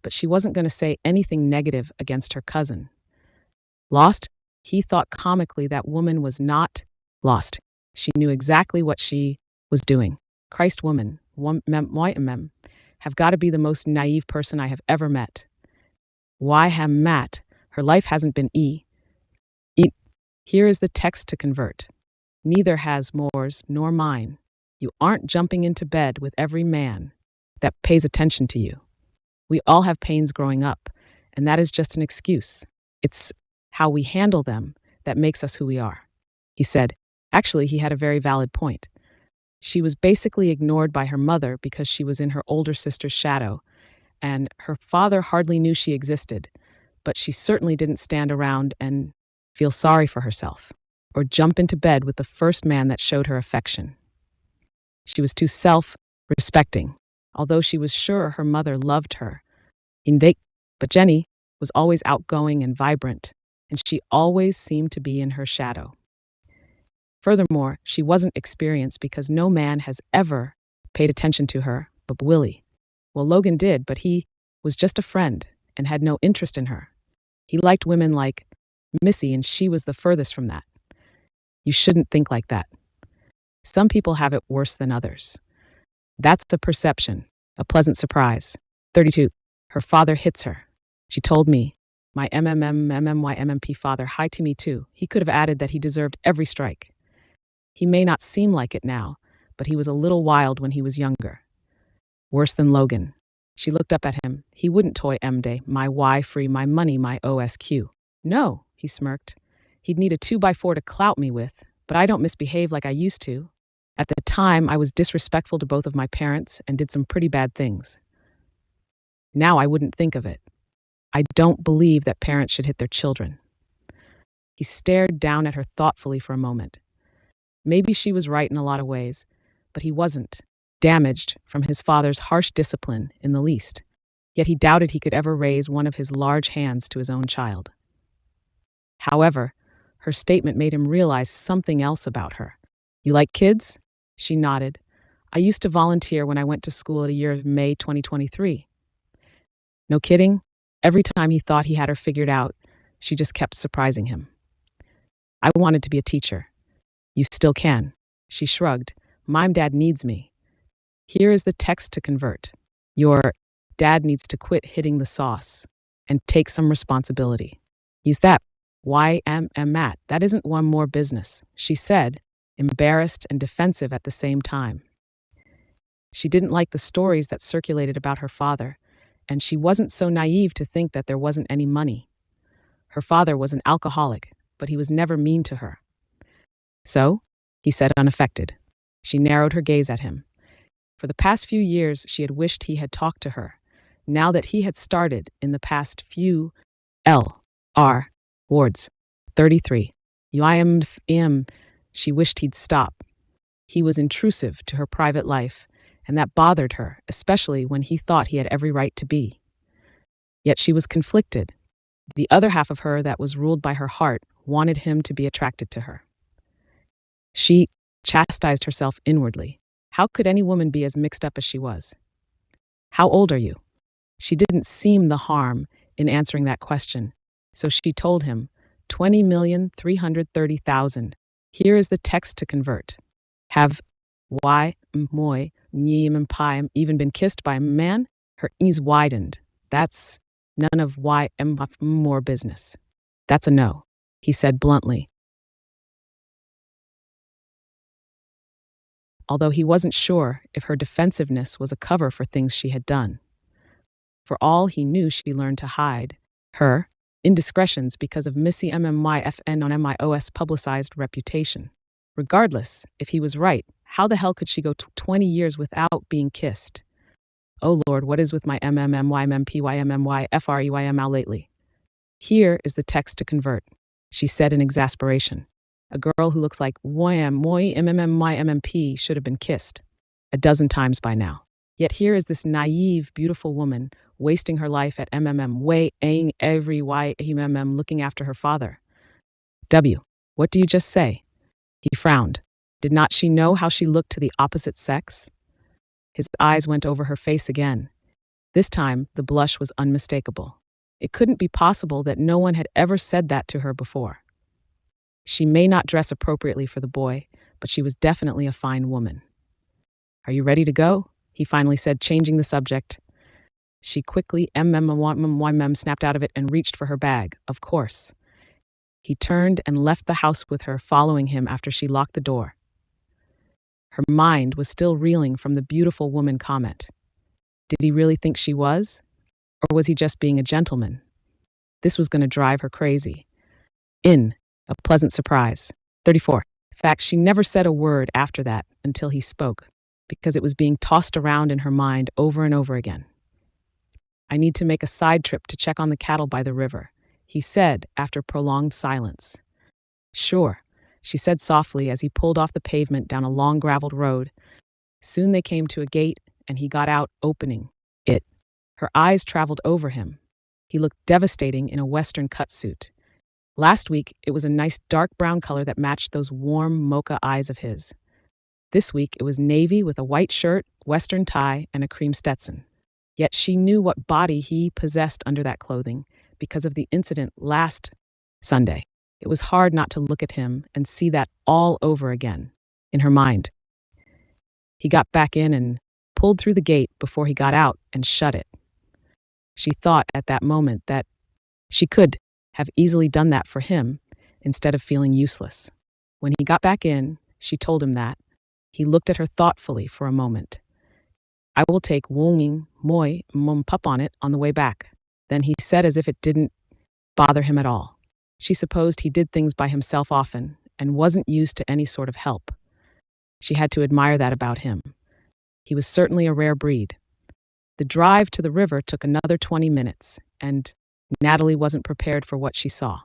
but she wasn't going to say anything negative against her cousin. Lost? He thought comically that woman was not lost. She knew exactly what she was doing. Christ woman, have got to be the most naive person I have ever met. Why ham Matt? Her life hasn't been Here is the text to convert. Neither has Moore's nor mine. You aren't jumping into bed with every man that pays attention to you. We all have pains growing up, and that is just an excuse. It's how we handle them that makes us who we are. He said, actually, he had a very valid point. She was basically ignored by her mother because she was in her older sister's shadow, and her father hardly knew she existed, but she certainly didn't stand around and feel sorry for herself or jump into bed with the first man that showed her affection. She was too self-respecting, although she was sure her mother loved her. But Jenny was always outgoing and vibrant, and she always seemed to be in her shadow. Furthermore, she wasn't experienced because no man has ever paid attention to her but Willie. Well, Logan did, but he was just a friend and had no interest in her. He liked women like Missy, and she was the furthest from that. You shouldn't think like that. Some people have it worse than others. That's a perception, a pleasant surprise. 32. Her father hits her. She told me, my MMMMMYMMP father hi to me too. He could have added that he deserved every strike. He may not seem like it now, but he was a little wild when he was younger. Worse than Logan. She looked up at him. He wouldn't toy M-Day, my Y free, my money, my OSQ. No, he smirked. He'd need a 2x4 to clout me with, but I don't misbehave like I used to. At the time, I was disrespectful to both of my parents and did some pretty bad things. Now I wouldn't think of it. I don't believe that parents should hit their children. He stared down at her thoughtfully for a moment. Maybe she was right in a lot of ways, but he wasn't damaged from his father's harsh discipline in the least. Yet he doubted he could ever raise one of his large hands to his own child. However, her statement made him realize something else about her. You like kids? She nodded. I used to volunteer when I went to school at a year of May 2023. No kidding? Every time he thought he had her figured out, she just kept surprising him. I wanted to be a teacher. You still can. She shrugged. My dad needs me. Here is the text to convert. Your dad needs to quit hitting the sauce and take some responsibility. He's that. Why am Matt? That isn't one more business, she said, embarrassed and defensive at the same time. She didn't like the stories that circulated about her father, and she wasn't so naive to think that there wasn't any money. Her father was an alcoholic, but he was never mean to her. So, he said, unaffected. She narrowed her gaze at him. For the past few years, she had wished he had talked to her. Now that he had started in the past few L.R. words, 33. UIM, she wished he'd stop. He was intrusive to her private life, and that bothered her, especially when he thought he had every right to be. Yet she was conflicted. The other half of her that was ruled by her heart wanted him to be attracted to her. She chastised herself inwardly. How could any woman be as mixed up as she was? How old are you? She didn't seem the harm in answering that question, so she told him, 20,330,000. Here is the text to convert. Have moi even been kissed by a man? Her eyes widened. That's none of more business. That's a no, he said bluntly. Although he wasn't sure if her defensiveness was a cover for things she had done. For all he knew, she learned to hide her indiscretions because of Missy MMYFN on MIOS publicized reputation. Regardless, if he was right, how the hell could she go 20 years without being kissed? Oh Lord, what is with my MMMYMMPYMMYFREYM lately? Here is the text to convert, she said in exasperation. A girl who looks like MMMYMMP should have been kissed a dozen times by now. Yet here is this naive, beautiful woman wasting her life at MMM, weighing every YMM looking after her father. W, what do you just say? He frowned. Did not she know how she looked to the opposite sex? His eyes went over her face again. This time, the blush was unmistakable. It couldn't be possible that no one had ever said that to her before. She may not dress appropriately for the boy, but she was definitely a fine woman. Are you ready to go? He finally said, changing the subject. She quickly snapped out of it and reached for her bag, of course. He turned and left the house with her, following him after she locked the door. Her mind was still reeling from the beautiful woman comment. Did he really think she was? Or was he just being a gentleman? This was going to drive her crazy. A pleasant surprise. 34. In fact, she never said a word after that until he spoke, because it was being tossed around in her mind over and over again. I need to make a side trip to check on the cattle by the river, he said after prolonged silence. Sure, she said softly as he pulled off the pavement down a long graveled road. Soon they came to a gate, and he got out, opening it. Her eyes traveled over him. He looked devastating in a Western cut suit. Last week, it was a nice dark brown color that matched those warm mocha eyes of his. This week, it was navy with a white shirt, Western tie, and a cream Stetson. Yet she knew what body he possessed under that clothing because of the incident last Sunday. It was hard not to look at him and see that all over again in her mind. He got back in and pulled through the gate before he got out and shut it. She thought at that moment that she could have easily done that for him instead of feeling useless. When he got back in, she told him that. He looked at her thoughtfully for a moment. I will take Wonging Moi Mum Pup on it on the way back. Then he said as if it didn't bother him at all. She supposed he did things by himself often and wasn't used to any sort of help. She had to admire that about him. He was certainly a rare breed. The drive to the river took another 20 minutes, and Natalie wasn't prepared for what she saw.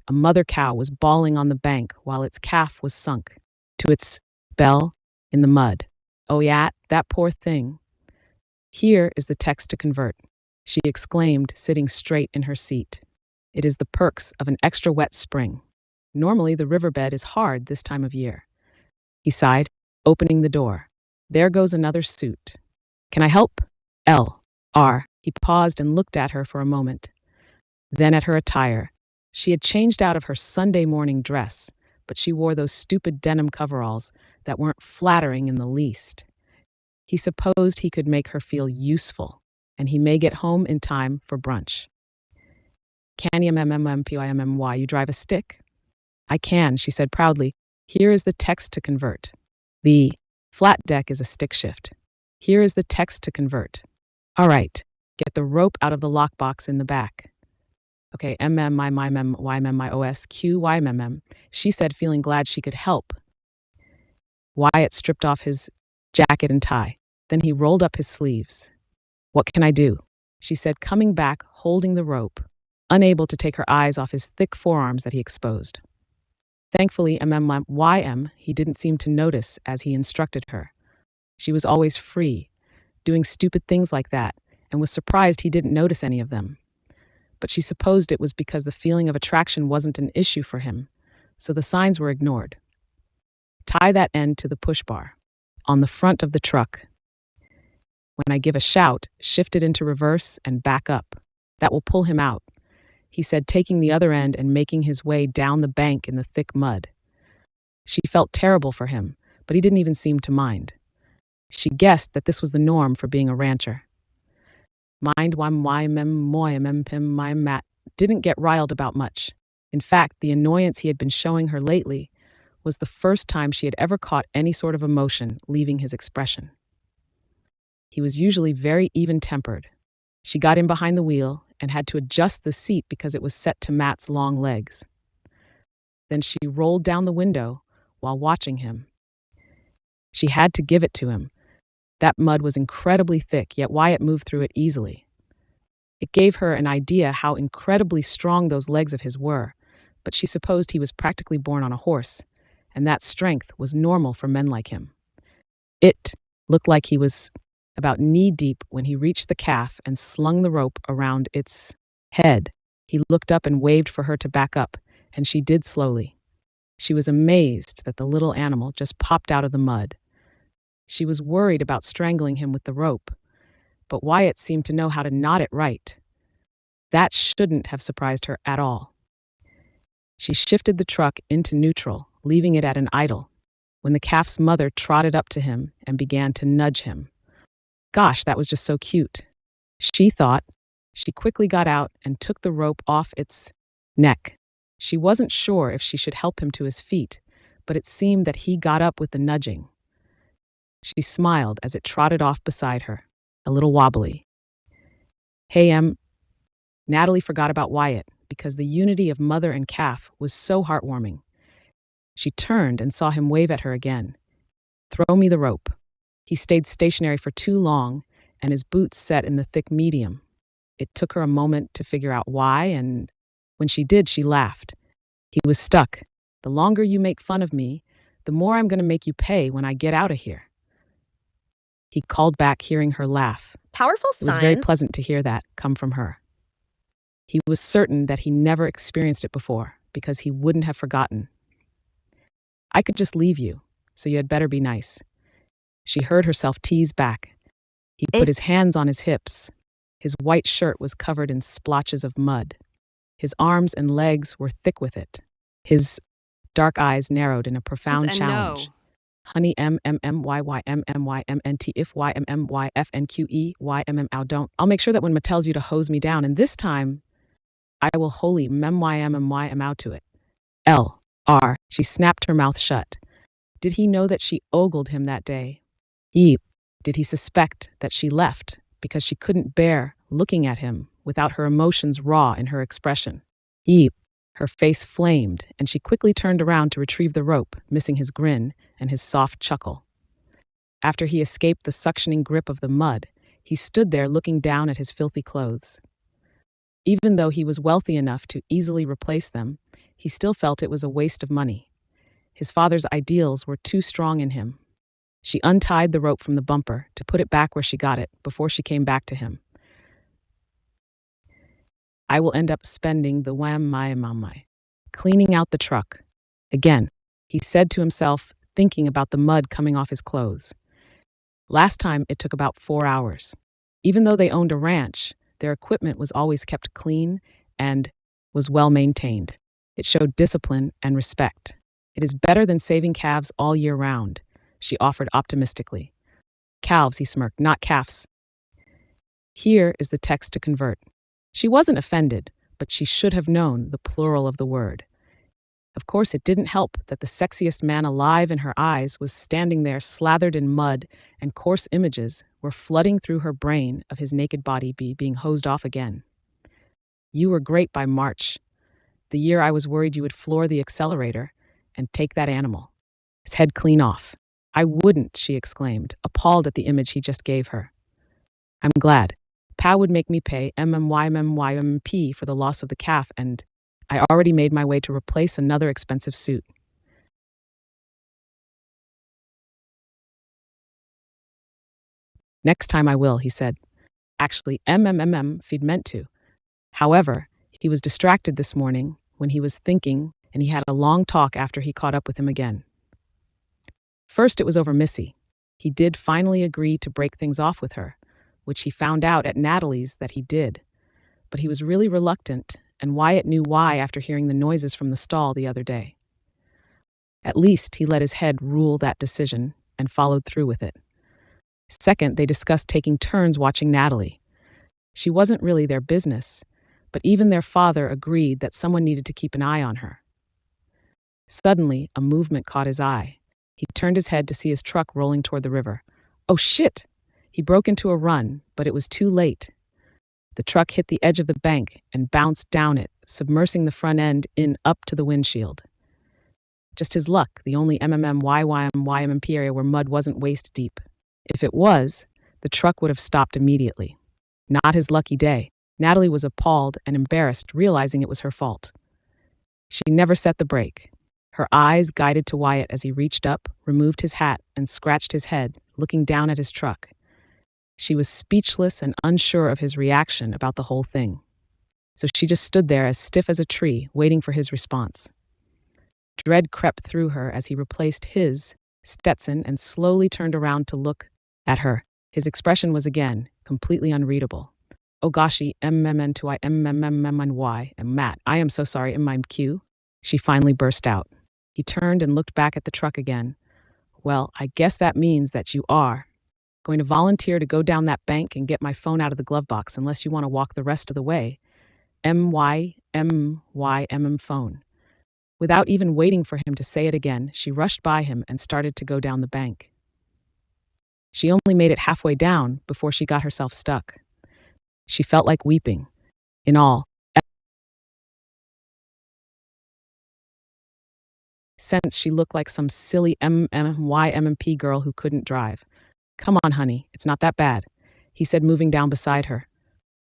A mother cow was bawling on the bank while its calf was sunk to its bell in the mud. Oh yeah, that poor thing. Here is the text to convert, she exclaimed, sitting straight in her seat. It is the perks of an extra wet spring. Normally the riverbed is hard this time of year. He sighed, opening the door. There goes another suit. Can I help? L.R. He paused and looked at her for a moment. Then at her attire. She had changed out of her Sunday morning dress, but she wore those stupid denim coveralls that weren't flattering in the least. He supposed he could make her feel useful, and he may get home in time for brunch. Can you you drive a stick? I can, she said proudly. Here is the text to convert. The flat deck is a stick shift. Here is the text to convert. All right, get the rope out of the lockbox in the back. Okay, MMYMMYMMYOSQYMMM, she said, feeling glad she could help. Wyatt stripped off his jacket and tie. Then he rolled up his sleeves. "What can I do?" she said, coming back, holding the rope, unable to take her eyes off his thick forearms that he exposed. Thankfully, he didn't seem to notice as he instructed her. She was always free, doing stupid things like that, and was surprised he didn't notice any of them. But she supposed it was because the feeling of attraction wasn't an issue for him, so the signs were ignored. Tie that end to the push bar on the front of the truck. When I give a shout, shift it into reverse and back up. That will pull him out, he said, taking the other end and making his way down the bank in the thick mud. She felt terrible for him, but he didn't even seem to mind. She guessed that this was the norm for being a rancher. Matt didn't get riled about much. In fact, the annoyance he had been showing her lately was the first time she had ever caught any sort of emotion leaving his expression. He was usually very even-tempered. She got in behind the wheel and had to adjust the seat because it was set to Matt's long legs. Then she rolled down the window while watching him. She had to give it to him. That mud was incredibly thick, yet Wyatt moved through it easily. It gave her an idea how incredibly strong those legs of his were, but she supposed he was practically born on a horse, and that strength was normal for men like him. It looked like he was about knee-deep when he reached the calf and slung the rope around its head. He looked up and waved for her to back up, and she did slowly. She was amazed that the little animal just popped out of the mud. She was worried about strangling him with the rope, but Wyatt seemed to know how to knot it right. That shouldn't have surprised her at all. She shifted the truck into neutral, leaving it at an idle, when the calf's mother trotted up to him and began to nudge him. Gosh, that was just so cute, she thought. She quickly got out and took the rope off its neck. She wasn't sure if she should help him to his feet, but it seemed that he got up with the nudging. She smiled as it trotted off beside her, a little wobbly. Hey, Natalie forgot about Wyatt because the unity of mother and calf was so heartwarming. She turned and saw him wave at her again. "Throw me the rope." He stayed stationary for too long, and his boots set in the thick medium. It took her a moment to figure out why, and when she did, she laughed. He was stuck. "The longer you make fun of me, the more I'm going to make you pay when I get out of here," he called back, hearing her laugh. Powerful It was very signs. pleasant to hear that come from her. He was certain that he never experienced it before, because he wouldn't have forgotten. "I could just leave you, so you had better be nice," she heard herself tease back. He put his hands on his hips. His white shirt was covered in splotches of mud. His arms and legs were thick with it. His dark eyes narrowed in a profound challenge. No. "Honey, MMYYMMYMNT if YMMYFNQE YMM don't. I'll make sure that when Ma tells you to hose me down, and this time I will wholly MMYMMYM out to it. L.R. She snapped her mouth shut. Did he know that she ogled him that day? Did he suspect that she left because she couldn't bear looking at him without her emotions raw in her expression? Her face flamed, and she quickly turned around to retrieve the rope, missing his grin and his soft chuckle. After he escaped the suctioning grip of the mud, he stood there looking down at his filthy clothes. Even though he was wealthy enough to easily replace them, he still felt it was a waste of money. His father's ideals were too strong in him. She untied the rope from the bumper to put it back where she got it before she came back to him. "I will end up spending the my cleaning out the truck again," he said to himself, thinking about the mud coming off his clothes. Last time it took about 4 hours. Even though they owned a ranch, their equipment was always kept clean and was well maintained. It showed discipline and respect. "It is better than saving calves all year round," she offered optimistically. "Calves," he smirked, "not calves." Here is the text to convert. She wasn't offended, but she should have known the plural of the word. Of course, it didn't help that the sexiest man alive in her eyes was standing there slathered in mud, and coarse images were flooding through her brain of his naked body being hosed off again. "You were great by March. The year I was worried you would floor the accelerator and take that animal. His head clean off. I wouldn't, she exclaimed, appalled at the image he just gave her. I'm glad. Pa would make me pay MMYMMYMP for the loss of the calf, and I already made my way to replace another expensive suit. Next time I will, he said. Actually, fe'd meant to. However, he was distracted this morning when he was thinking, and he had a long talk after he caught up with him again. First, it was over Missy. He did finally agree to break things off with her, which he found out at Natalie's that he did. But he was really reluctant, and Wyatt knew why after hearing the noises from the stall the other day. At least he let his head rule that decision and followed through with it. Second, they discussed taking turns watching Natalie. She wasn't really their business, but even their father agreed that someone needed to keep an eye on her. Suddenly, a movement caught his eye. He turned his head to see his truck rolling toward the river. Oh shit! He broke into a run, but it was too late. The truck hit the edge of the bank and bounced down it, submersing the front end in up to the windshield. Just his luck, the only YYMP area where mud wasn't waist deep. If it was, the truck would have stopped immediately. Not his lucky day. Natalie was appalled and embarrassed, realizing it was her fault. She never set the brake. Her eyes guided to Wyatt as he reached up, removed his hat, and scratched his head, looking down at his truck. She was speechless and unsure of his reaction about the whole thing. So she just stood there as stiff as a tree, waiting for his response. Dread crept through her as he replaced his Stetson and slowly turned around to look at her. His expression was again completely unreadable. Oh goshy, MMN2I MMMMY, and Matt, I am so sorry, MMQ. She finally burst out. He turned and looked back at the truck again. Well, I guess that means that you are going to volunteer to go down that bank and get my phone out of the glove box unless you want to walk the rest of the way. MYMYMM phone. Without even waiting for him to say it again, she rushed by him and started to go down the bank. She only made it halfway down before she got herself stuck. She felt like weeping. In all, since she looked like some silly MMYMP girl who couldn't drive. Come on, honey, it's not that bad, he said, moving down beside her.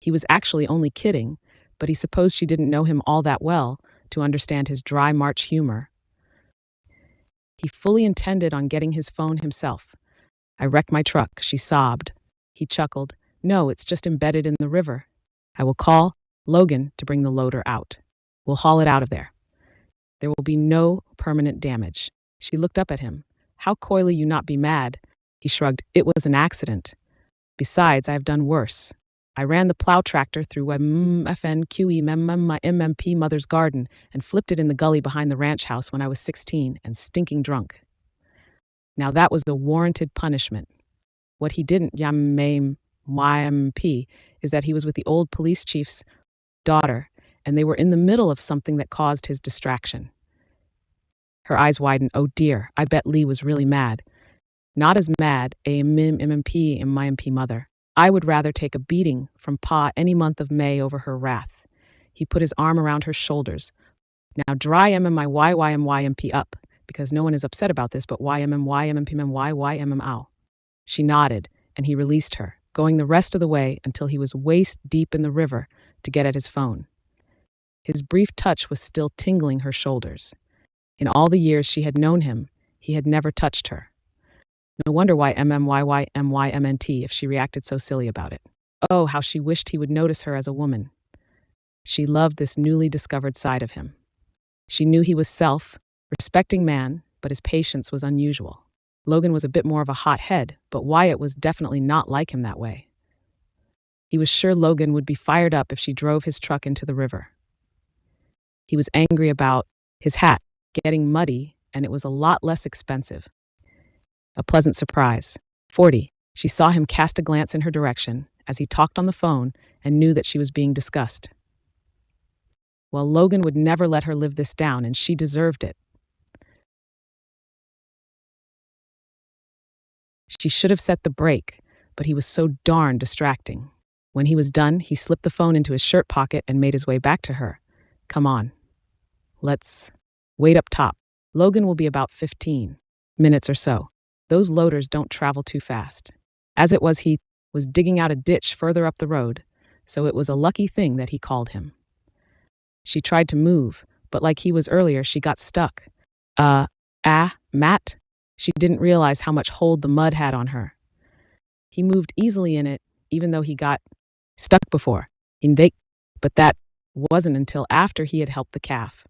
He was actually only kidding, but he supposed she didn't know him all that well to understand his dry March humor. He fully intended on getting his phone himself. I wrecked my truck, she sobbed. He chuckled. No, it's just embedded in the river. I will call Logan to bring the loader out. We'll haul it out of there. There will be no permanent damage. She looked up at him. How coyly you not be mad? He shrugged. It was an accident. Besides, I have done worse. I ran the plow tractor through my MMP mother's garden and flipped it in the gully behind the ranch house when I was 16 and stinking drunk. Now that was a warranted punishment. What he didn't YMP is that he was with the old police chief's daughter, and they were in the middle of something that caused his distraction. Her eyes widened. Oh dear, I bet Lee was really mad. Not as mad, MMP and my MP mother. I would rather take a beating from Pa any month of May over her wrath. He put his arm around her shoulders. Now dry MMYYMYMP up, because no one is upset about this but YMMYMMPMYYMMOw. She nodded, and he released her, going the rest of the way until he was waist deep in the river to get at his phone. His brief touch was still tingling her shoulders. In all the years she had known him, he had never touched her. No wonder why MMYYMYMNT if she reacted so silly about it. Oh, how she wished he would notice her as a woman. She loved this newly discovered side of him. She knew he was self-respecting man, but his patience was unusual. Logan was a bit more of a hot head, but Wyatt was definitely not like him that way. He was sure Logan would be fired up if she drove his truck into the river. He was angry about his hat getting muddy, and it was a lot less expensive. A pleasant surprise. 40. She saw him cast a glance in her direction as he talked on the phone and knew that she was being discussed. Well, Logan would never let her live this down, and she deserved it. She should have set the brake, but he was so darn distracting. When he was done, he slipped the phone into his shirt pocket and made his way back to her. Come on. Let's wait up top. Logan will be about 15 minutes or so. Those loaders don't travel too fast. As it was, he was digging out a ditch further up the road, so it was a lucky thing that he called him. She tried to move, but like he was earlier, she got stuck. Matt? She didn't realize how much hold the mud had on her. He moved easily in it, even though he got stuck before. But that wasn't until after he had helped the calf.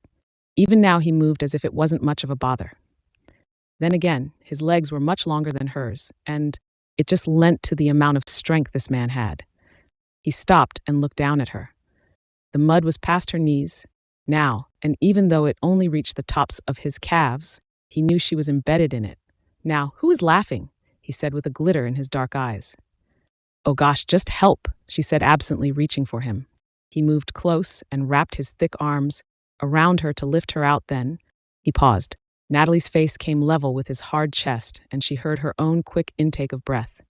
Even now he moved as if it wasn't much of a bother. Then again, his legs were much longer than hers, and it just lent to the amount of strength this man had. He stopped and looked down at her. The mud was past her knees now, and even though it only reached the tops of his calves, he knew she was embedded in it. Now, who is laughing? He said with a glitter in his dark eyes. Oh gosh, just help, she said absently, reaching for him. He moved close and wrapped his thick arms around her to lift her out. Then he paused. Natalie's face came level with his hard chest, and she heard her own quick intake of breath.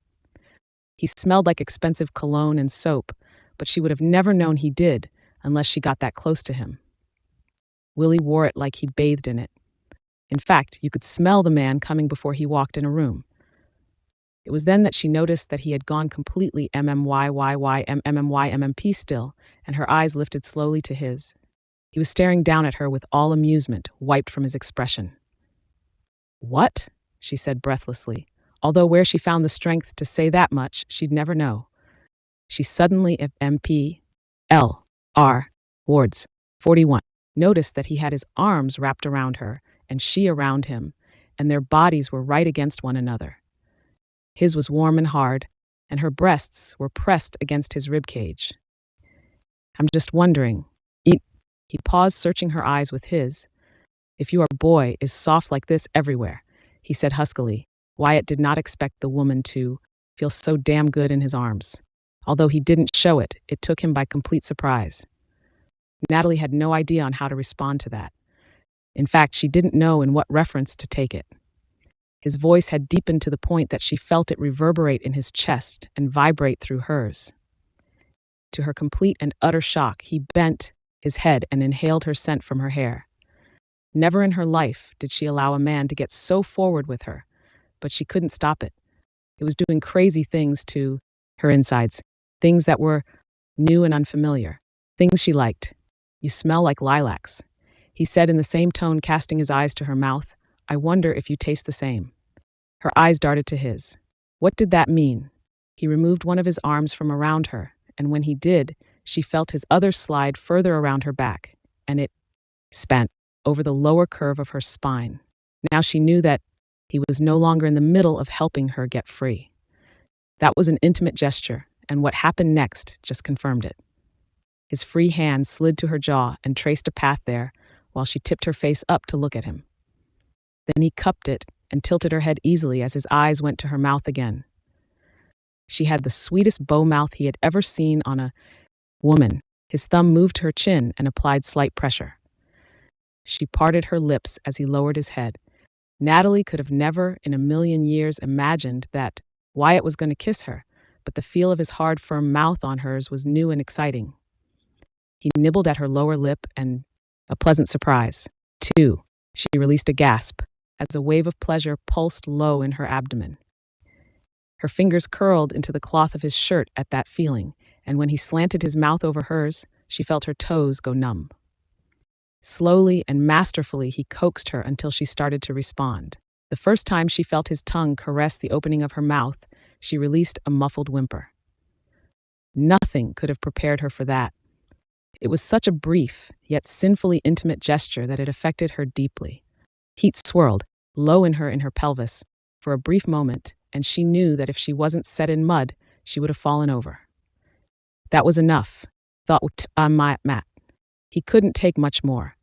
He smelled like expensive cologne and soap, but she would have never known he did unless she got that close to him. Willie wore it like he bathed in it. In fact, you could smell the man coming before he walked in a room. It was then that she noticed that he had gone completely MMP still, and her eyes lifted slowly to his. He was staring down at her with all amusement wiped from his expression. What? She said breathlessly, although where she found the strength to say that much, she'd never know. She suddenly, Wards 41, noticed that he had his arms wrapped around her and she around him, and their bodies were right against one another. His was warm and hard, and her breasts were pressed against his ribcage. I'm just wondering. He paused, searching her eyes with his. If your boy is soft like this everywhere, he said huskily. Wyatt did not expect the woman to feel so damn good in his arms. Although he didn't show it, it took him by complete surprise. Natalie had no idea on how to respond to that. In fact, she didn't know in what reference to take it. His voice had deepened to the point that she felt it reverberate in his chest and vibrate through hers. To her complete and utter shock, he bent his head and inhaled her scent from her hair. Never in her life did she allow a man to get so forward with her, but she couldn't stop it. It was doing crazy things to her insides, things that were new and unfamiliar, things she liked. You smell like lilacs, he said in the same tone, casting his eyes to her mouth. I wonder if you taste the same. Her eyes darted to his. What did that mean? He removed one of his arms from around her, and when he did, she felt his other slide further around her back, and it span over the lower curve of her spine. Now she knew that he was no longer in the middle of helping her get free. That was an intimate gesture, and what happened next just confirmed it. His free hand slid to her jaw and traced a path there while she tipped her face up to look at him. Then he cupped it and tilted her head easily as his eyes went to her mouth again. She had the sweetest bow mouth he had ever seen on a woman. His thumb moved to her chin and applied slight pressure. She parted her lips as he lowered his head. Natalie could have never in a million years imagined that Wyatt was going to kiss her, but the feel of his hard, firm mouth on hers was new and exciting. He nibbled at her lower lip, and a pleasant surprise, too. She released a gasp as a wave of pleasure pulsed low in her abdomen. Her fingers curled into the cloth of his shirt at that feeling, and when he slanted his mouth over hers, she felt her toes go numb. Slowly and masterfully, he coaxed her until she started to respond. The first time she felt his tongue caress the opening of her mouth, she released a muffled whimper. Nothing could have prepared her for that. It was such a brief, yet sinfully intimate gesture that it affected her deeply. Heat swirled, low in her pelvis, for a brief moment, and she knew that if she wasn't set in mud, she would have fallen over. That was enough, thought Matt. He couldn't take much more.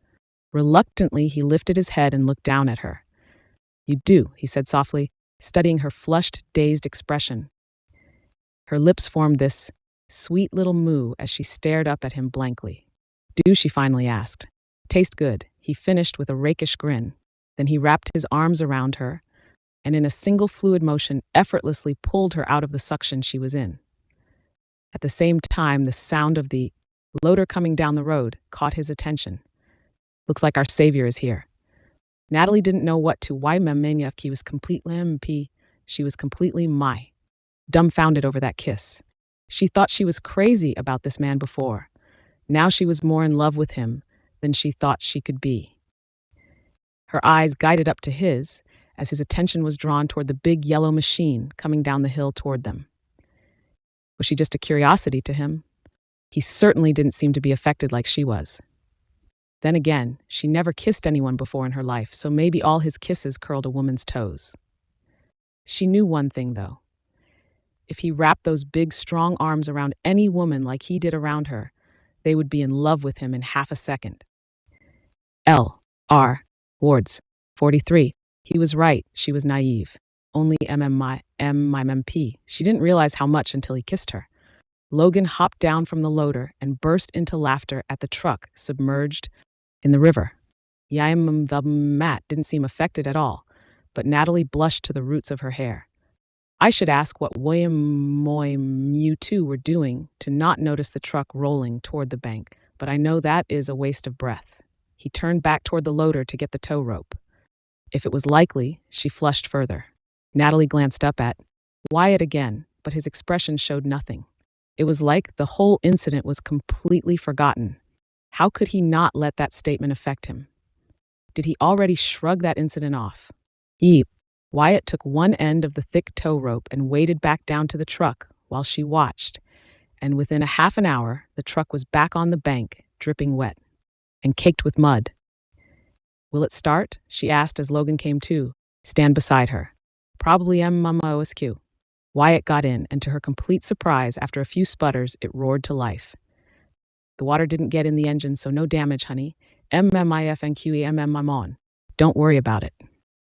Reluctantly, he lifted his head and looked down at her. You do, he said softly, studying her flushed, dazed expression. Her lips formed this sweet little moo as she stared up at him blankly. Do, she finally asked. Taste good, he finished with a rakish grin. Then he wrapped his arms around her, and in a single fluid motion effortlessly pulled her out of the suction she was in. At the same time, the sound of the loader coming down the road caught his attention. Looks like our savior is here. Natalie didn't know what to. Why Memeniak, he was completely MP. she was completely dumbfounded over that kiss. She thought she was crazy about this man before. Now she was more in love with him than she thought she could be. Her eyes guided up to his as his attention was drawn toward the big yellow machine coming down the hill toward them. Was she just a curiosity to him? He certainly didn't seem to be affected like she was. Then again, she never kissed anyone before in her life, so maybe all his kisses curled a woman's toes. She knew one thing, though. If he wrapped those big, strong arms around any woman like he did around her, they would be in love with him in half a second. L.R. Wards, 43. He was right, she was naive. Only MMP. She didn't realize how much until he kissed her. Logan hopped down from the loader and burst into laughter at the truck submerged in the river. Matt didn't seem affected at all, but Natalie blushed to the roots of her hair. I should ask what you two were doing to not notice the truck rolling toward the bank, but I know that is a waste of breath. He turned back toward the loader to get the tow rope. If it was likely, she flushed further. Natalie glanced up at Wyatt again, but his expression showed nothing. It was like the whole incident was completely forgotten. How could he not let that statement affect him? Did he already shrug that incident off? Wyatt took one end of the thick tow rope and waded back down to the truck while she watched, and within a half an hour, the truck was back on the bank, dripping wet and caked with mud. Will it start? She asked as Logan came to stand beside her. Probably MMOSQ. Wyatt got in, and to her complete surprise, after a few sputters, it roared to life. The water didn't get in the engine, so no damage, honey. I'm on. Don't worry about it.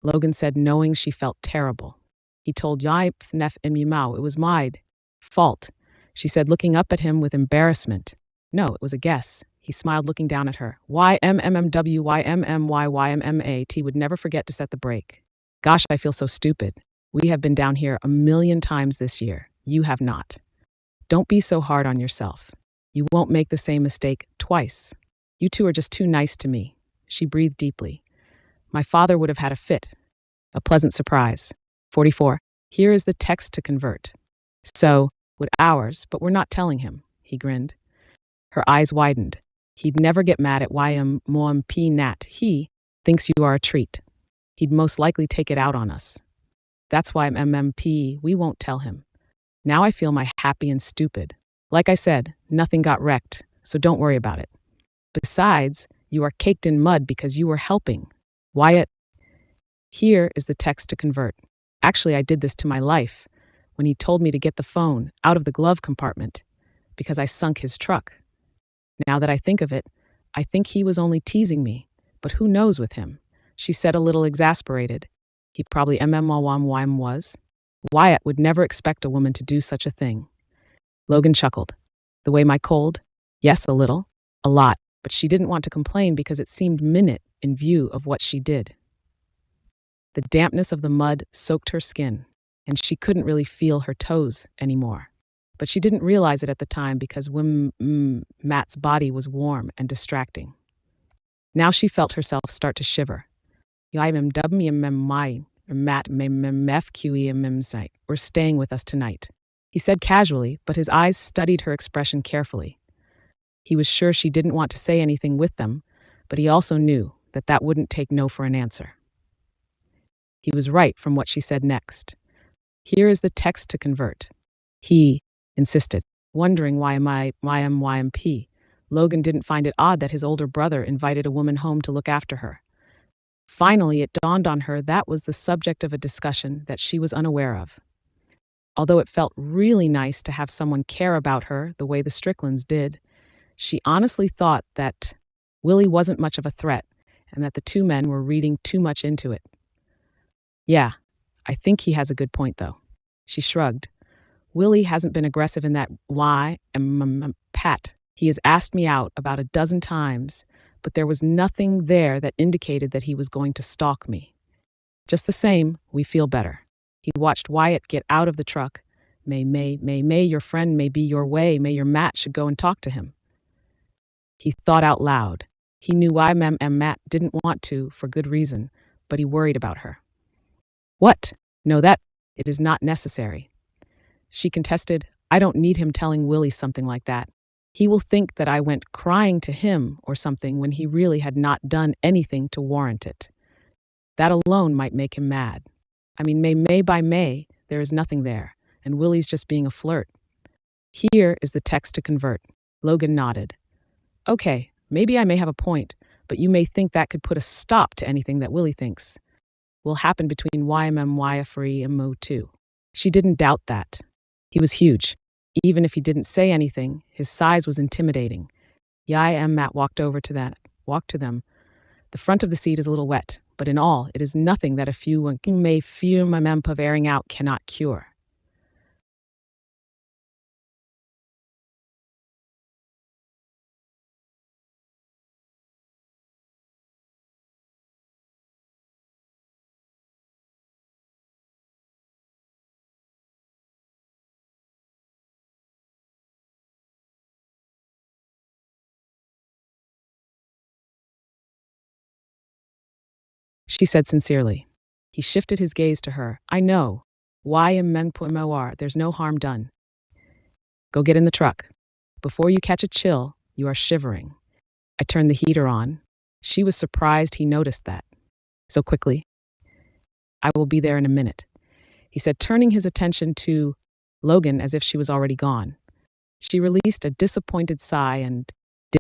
Logan said, knowing she felt terrible. He told it was my fault, she said, looking up at him with embarrassment. No, it was a guess. He smiled, looking down at her. YMMWYMMYYMMAT would never forget to set the brake. Gosh, I feel so stupid. We have been down here 1,000,000 times this year. You have not. Don't be so hard on yourself. You won't make the same mistake twice. You two are just too nice to me. She breathed deeply. My father would have had a fit. A pleasant surprise. 44. Here is the text to convert. So, would ours, but we're not telling him, he grinned. Her eyes widened. He'd never get mad at YMMP Nat. He thinks you are a treat. He'd most likely take it out on us. That's why MMP, we won't tell him. Now I feel my happy and stupid. Like I said, nothing got wrecked, so don't worry about it. Besides, you are caked in mud because you were helping. Wyatt, here is the text to convert. Actually, I did this to my life when he told me to get the phone out of the glove compartment because I sunk his truck. Now that I think of it, I think he was only teasing me, but who knows with him? She said, a little exasperated. He probably was. Wyatt would never expect a woman to do such a thing. Logan chuckled. The way my cold? Yes, a little. A lot. But she didn't want to complain because it seemed minute in view of what she did. The dampness of the mud soaked her skin, and she couldn't really feel her toes anymore. But she didn't realize it at the time because Matt's body was warm and distracting. Now she felt herself start to shiver. Matt we're staying with us tonight, he said casually, but his eyes studied her expression carefully. He was sure she didn't want to say anything with them, but he also knew that that wouldn't take no for an answer. He was right from what she said next. Here is the text to convert. He insisted, wondering why YMP. Logan didn't find it odd that his older brother invited a woman home to look after her. Finally, it dawned on her that was the subject of a discussion that she was unaware of. Although it felt really nice to have someone care about her the way the Stricklands did, she honestly thought that Willie wasn't much of a threat and that the two men were reading too much into it. Yeah, I think he has a good point, though. She shrugged. Willie hasn't been aggressive in that Pat. He has asked me out about a dozen times, but there was nothing there that indicated that he was going to stalk me. Just the same, we feel better. He watched Wyatt get out of the truck. May, your friend may be your way. May your Matt should go and talk to him. He thought out loud. He knew why Matt didn't want to, for good reason, but he worried about her. What? No, that It is not necessary. She contested, I don't need him telling Willie something like that. He will think that I went crying to him or something when he really had not done anything to warrant it. That alone might make him mad. I mean, May by May, there is nothing there, and Willie's just being a flirt. Here is the text to convert. Logan nodded. Okay, maybe I may have a point, but you may think that could put a stop to anything that Willie thinks will happen between YMMY and Mo2. She didn't doubt that. He was huge. Even if he didn't say anything, his size was intimidating. Matt walked to them. The front of the seat is a little wet, but in all, it is nothing that a few of airing out cannot cure. She said sincerely. He shifted his gaze to her. I know. There's no harm done. Go get in the truck. Before you catch a chill, you are shivering. I turned the heater on. She was surprised he noticed that. So quickly. I will be there in a minute, he said, turning his attention to Logan as if she was already gone. She released a disappointed sigh and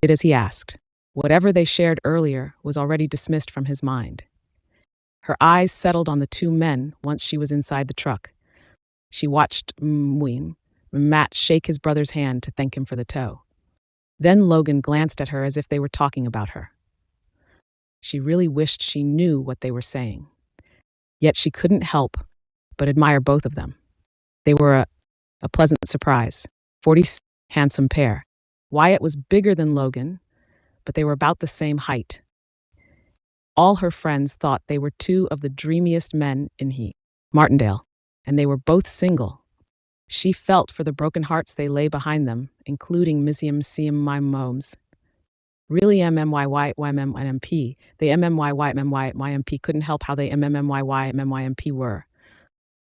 did as he asked. Whatever they shared earlier was already dismissed from his mind. Her eyes settled on the two men once she was inside the truck. She watched Matt shake his brother's hand to thank him for the tow. Then Logan glanced at her as if they were talking about her. She really wished she knew what they were saying. Yet she couldn't help but admire both of them. They were a pleasant surprise. 40 handsome pair. Wyatt was bigger than Logan, but they were about the same height. All her friends thought they were two of the dreamiest men in Martindale, and they were both single. She felt for the broken hearts they lay behind them, including my moms. Really MMYYMMYMP. They MMYYMMYMP couldn't help how they MMMYYMMYMP were.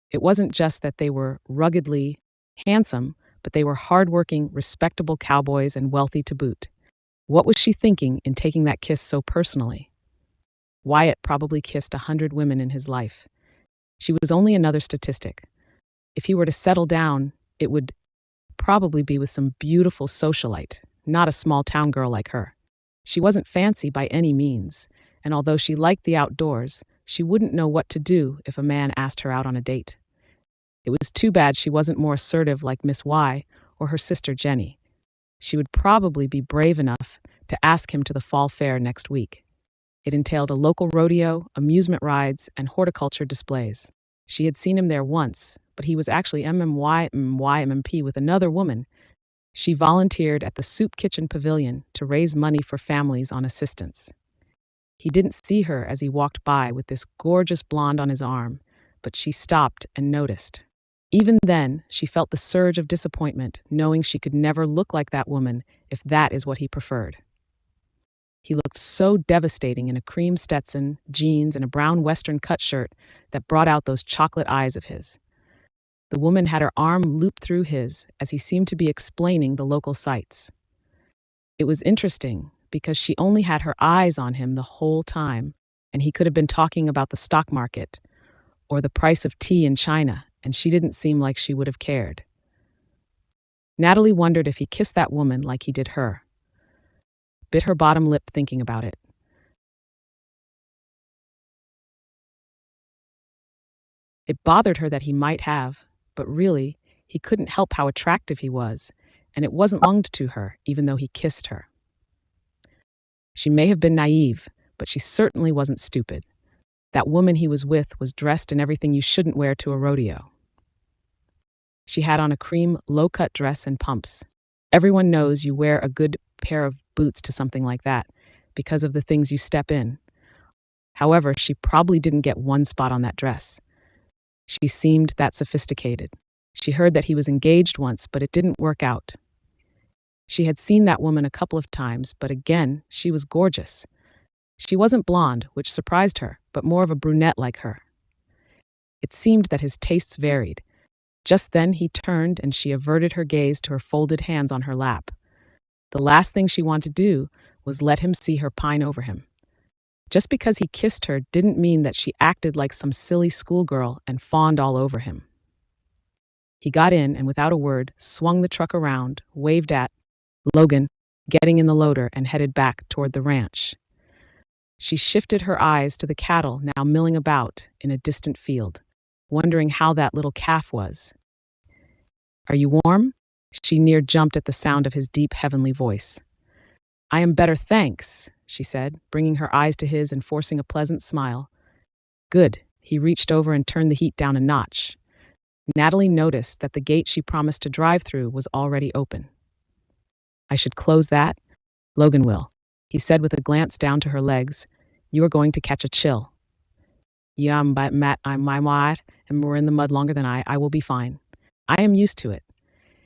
It wasn't just that they were ruggedly handsome, but they were hardworking, respectable cowboys and wealthy to boot. What was she thinking in taking that kiss so personally? Wyatt probably kissed 100 women in his life. She was only another statistic. If he were to settle down, it would probably be with some beautiful socialite, not a small town girl like her. She wasn't fancy by any means, and although she liked the outdoors, she wouldn't know what to do if a man asked her out on a date. It was too bad she wasn't more assertive like Miss Y or her sister Jenny. She would probably be brave enough to ask him to the fall fair next week. It entailed a local rodeo, amusement rides, and horticulture displays. She had seen him there once, but he was actually MMYMP with another woman. She volunteered at the Soup Kitchen Pavilion to raise money for families on assistance. He didn't see her as he walked by with this gorgeous blonde on his arm, but she stopped and noticed. Even then, she felt the surge of disappointment, knowing she could never look like that woman if that is what he preferred. He looked so devastating in a cream Stetson, jeans, and a brown Western cut shirt that brought out those chocolate eyes of his. The woman had her arm looped through his as he seemed to be explaining the local sights. It was interesting because she only had her eyes on him the whole time, and he could have been talking about the stock market or the price of tea in China, and she didn't seem like she would have cared. Natalie wondered if he kissed that woman like he did her. Bit her bottom lip thinking about it. It bothered her that he might have, but really, he couldn't help how attractive he was, and it wasn't longed to her, even though he kissed her. She may have been naive, but she certainly wasn't stupid. That woman he was with was dressed in everything you shouldn't wear to a rodeo. She had on a cream, low-cut dress and pumps. Everyone knows you wear a good pair of boots to something like that because of the things you step in. However, she probably didn't get one spot on that dress. She seemed that sophisticated. She heard that he was engaged once, but it didn't work out. She had seen that woman a couple of times, but again, she was gorgeous. She wasn't blonde, which surprised her, but more of a brunette like her. It seemed that his tastes varied. Just then he turned and she averted her gaze to her folded hands on her lap. The last thing she wanted to do was let him see her pine over him. Just because he kissed her didn't mean that she acted like some silly schoolgirl and fawned all over him. He got in and without a word swung the truck around, waved at Logan, getting in the loader and headed back toward the ranch. She shifted her eyes to the cattle now milling about in a distant field, wondering how that little calf was. "Are you warm?" She near jumped at the sound of his deep heavenly voice. "I am better, thanks," she said, bringing her eyes to his and forcing a pleasant smile. "Good." He reached over and turned the heat down a notch. Natalie noticed that the gate she promised to drive through was already open. "I should close that?" "Logan will," he said with a glance down to her legs. "You are going to catch a chill." "Yeah, but Matt, I'm my wife, and we're in the mud longer than I will be fine. I am used to it,"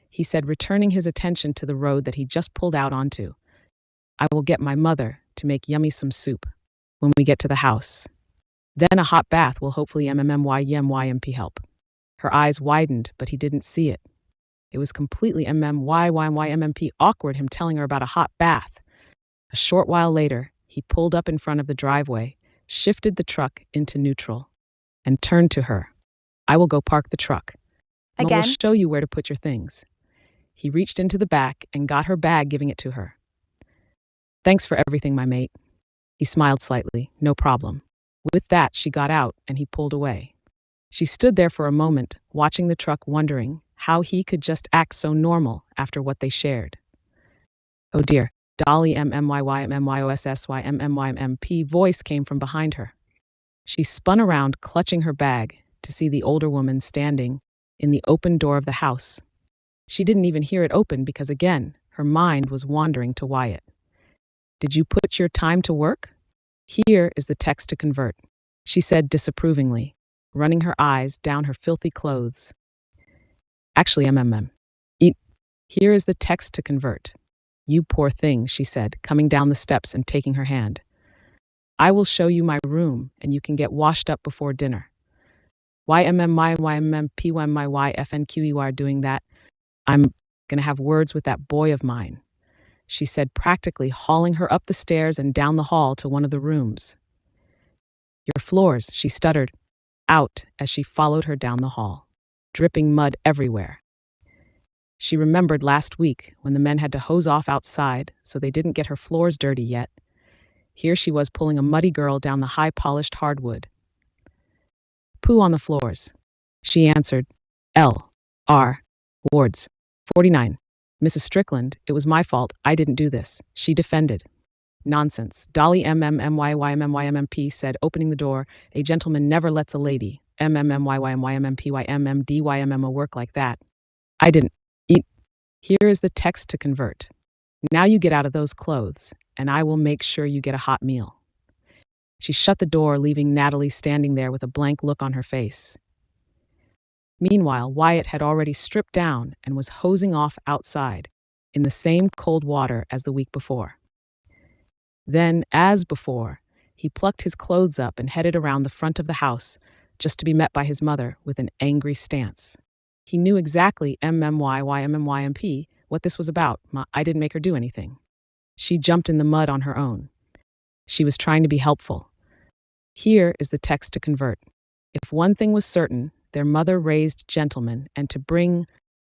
he said, returning his attention to the road that he just pulled out onto. "I will get my mother to make yummy some soup when we get to the house. Then a hot bath will hopefully MMMYMYMP help." Her eyes widened, but he didn't see it. It was completely MMYYMMP awkward him telling her about a hot bath. A short while later, he pulled up in front of the driveway, shifted the truck into neutral, and turned to her. "I will go park the truck. And we'll Again? show you where to put your things." He reached into the back and got her bag, giving it to her. "Thanks for everything, my mate." He smiled slightly. "No problem." With that, she got out and he pulled away. She stood there for a moment, watching the truck, wondering how he could just act so normal after what they shared. "Oh dear." Dolly MMYYMMYOSSYMMYMP voice came from behind her. She spun around, clutching her bag, to see the older woman standing in the open door of the house. She didn't even hear it open because, again, her mind was wandering to Wyatt. "Did you put your time to work? Here is the text to convert," she said disapprovingly, running her eyes down her filthy clothes. "Actually, here is the text to convert." "You poor thing," she said, coming down the steps and taking her hand. "I will show you my room, and you can get washed up before dinner." "YMMYYMMPYMYYFNQEY are doing that. I'm going to have words with that boy of mine," she said, practically hauling her up the stairs and down the hall to one of the rooms. "Your floors," she stuttered out as she followed her down the hall, dripping mud everywhere. She remembered last week when the men had to hose off outside so they didn't get her floors dirty yet. Here she was pulling a muddy girl down the high-polished hardwood. "Poo on the floors," she answered. L.R. Wards. 49. "Mrs. Strickland, it was my fault. I didn't do this," she defended. "Nonsense." Dolly MMMYYMMYMMP said, opening the door. "A gentleman never lets a lady MMMYYMYMMPYMMDYMMO work like that. I didn't eat. Here is the text to convert. Now you get out of those clothes, and I will make sure you get a hot meal." She shut the door, leaving Natalie standing there with a blank look on her face. Meanwhile, Wyatt had already stripped down and was hosing off outside, in the same cold water as the week before. Then, as before, he plucked his clothes up and headed around the front of the house, just to be met by his mother with an angry stance. He knew exactly MMYYMMYMP what this was about. I didn't make her do anything." She jumped in the mud on her own. She was trying to be helpful. Here is the text to convert. If one thing was certain, their mother raised gentlemen, and to bring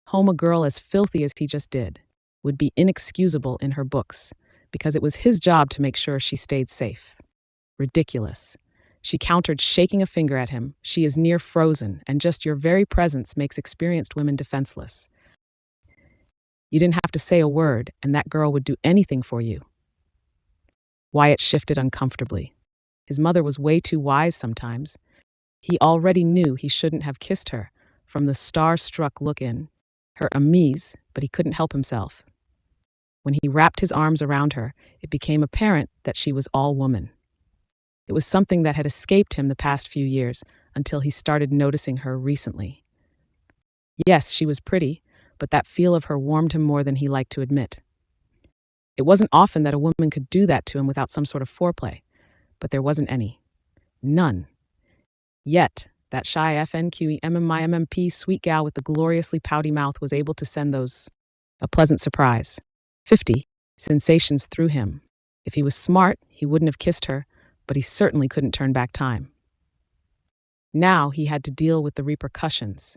home a girl as filthy as he just did would be inexcusable in her books, because it was his job to make sure she stayed safe. Ridiculous. She countered, shaking a finger at him. "She is near frozen, and just your very presence makes experienced women defenseless. You didn't have to say a word, and that girl would do anything for you." Wyatt shifted uncomfortably. His mother was way too wise sometimes. He already knew he shouldn't have kissed her, from the star-struck look in her amiz, but he couldn't help himself. When he wrapped his arms around her, it became apparent that she was all woman. It was something that had escaped him the past few years, until he started noticing her recently. Yes, she was pretty, but that feel of her warmed him more than he liked to admit. It wasn't often that a woman could do that to him without some sort of foreplay, but there wasn't any. None. Yet, That shy FNQEMMIMMP sweet gal with the gloriously pouty mouth was able to send those a pleasant surprise. 50 sensations through him. If he was smart, he wouldn't have kissed her, but he certainly couldn't turn back time. Now he had to deal with the repercussions.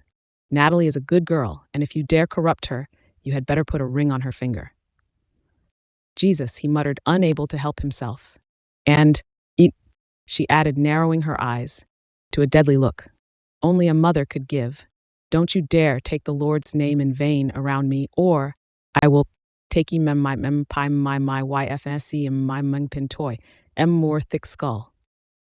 Natalie is a good girl, and if you dare corrupt her, you had better put a ring on her finger. Jesus, he muttered, unable to help himself. And eat, she added, narrowing her eyes to a deadly look. Only a mother could give. Don't you dare take the Lord's name in vain around me, or I will take ye my YFSE and my mung toy, more thick skull.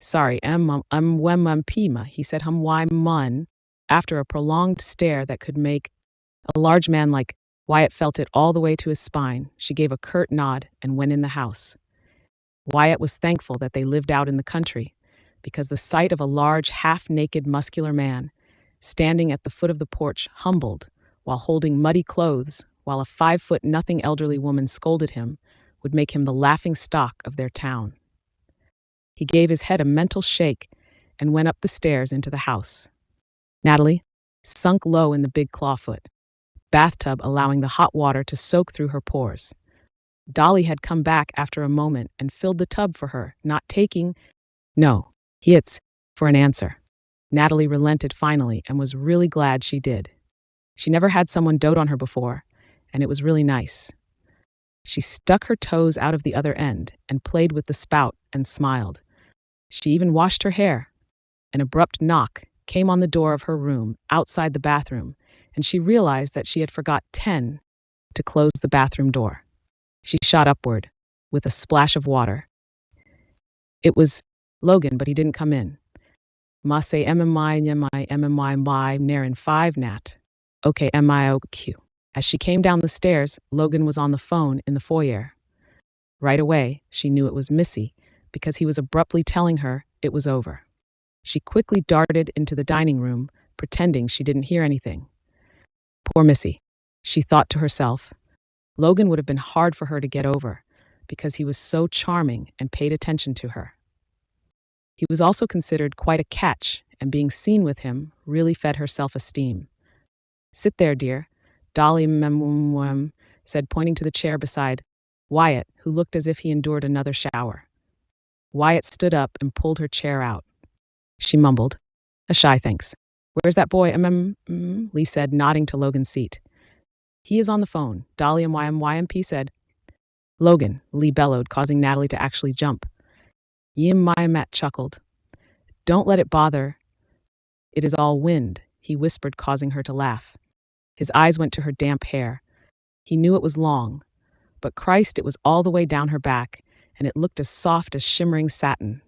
Sorry, pima, he said why mun, after a prolonged stare that could make a large man like Wyatt felt it all the way to his spine. She gave a curt nod and went in the house. Wyatt was thankful that they lived out in the country, because the sight of a large, half-naked, muscular man standing at the foot of the porch, humbled, while holding muddy clothes, while a 5-foot-nothing elderly woman scolded him, would make him the laughing stock of their town. He gave his head a mental shake and went up the stairs into the house. Natalie sunk low in the big clawfoot bathtub, allowing the hot water to soak through her pores. Dolly had come back after a moment and filled the tub for her, not taking no, hits for an answer. Natalie relented finally and was really glad she did. She never had someone dote on her before, and it was really nice. She stuck her toes out of the other end and played with the spout and smiled. She even washed her hair. An abrupt knock came on the door of her room outside the bathroom, and she realized that she had forgot 10 to close the bathroom door. She shot upward with a splash of water. It was Logan, but he didn't come in. Ma say MMI Naren 5 Nat. Okay, MIOQ. As she came down the stairs, Logan was on the phone in the foyer. Right away, she knew it was Missy, because he was abruptly telling her it was over. She quickly darted into the dining room, pretending she didn't hear anything. Poor Missy, she thought to herself. Logan would have been hard for her to get over, because he was so charming and paid attention to her. He was also considered quite a catch, and being seen with him really fed her self-esteem. Sit there, dear, Dolly said, pointing to the chair beside Wyatt, who looked as if he endured another shower. Wyatt stood up and pulled her chair out. She mumbled, a shy thanks. Where's that boy? Lee said, nodding to Logan's seat. He is on the phone, Dolly and YMP said. Logan, Lee bellowed, causing Natalie to actually jump. Matt chuckled. Don't let it bother. It is all wind, he whispered, causing her to laugh. His eyes went to her damp hair. He knew it was long, but Christ, it was all the way down her back, and it looked as soft as shimmering satin.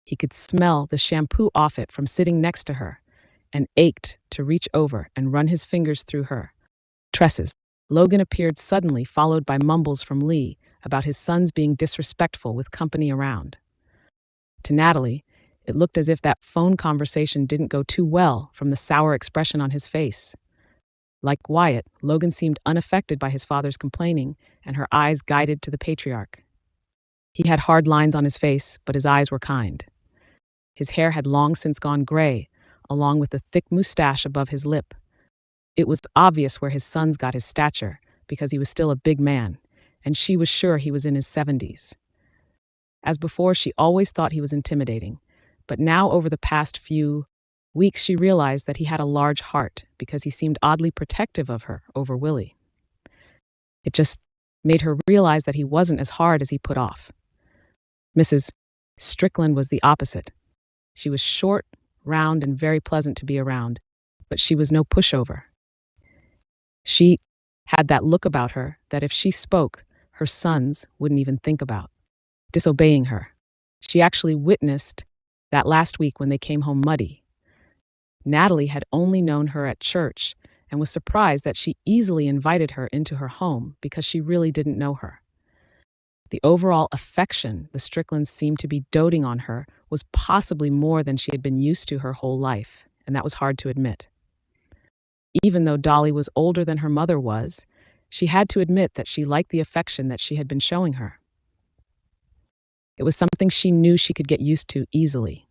He could smell the shampoo off it from sitting next to her, and ached to reach over and run his fingers through her tresses. Logan appeared suddenly, followed by mumbles from Lee about his sons being disrespectful with company around. To Natalie, it looked as if that phone conversation didn't go too well from the sour expression on his face. Like Wyatt, Logan seemed unaffected by his father's complaining, and her eyes guided to the patriarch. He had hard lines on his face, but his eyes were kind. His hair had long since gone gray, along with the thick mustache above his lip. It was obvious where his sons got his stature, because he was still a big man, and she was sure he was in his 70s. As before, she always thought he was intimidating, but now over the past few weeks she realized that he had a large heart because he seemed oddly protective of her over Willie. It just made her realize that he wasn't as hard as he put off. Mrs. Strickland was the opposite. She was short, round, and very pleasant to be around, but she was no pushover. She had that look about her that if she spoke, her sons wouldn't even think about disobeying her. She actually witnessed that last week when they came home muddy. Natalie had only known her at church and was surprised that she easily invited her into her home because she really didn't know her. The overall affection the Stricklands seemed to be doting on her was possibly more than she had been used to her whole life, and that was hard to admit. Even though Dolly was older than her mother was, she had to admit that she liked the affection that she had been showing her. It was something she knew she could get used to easily.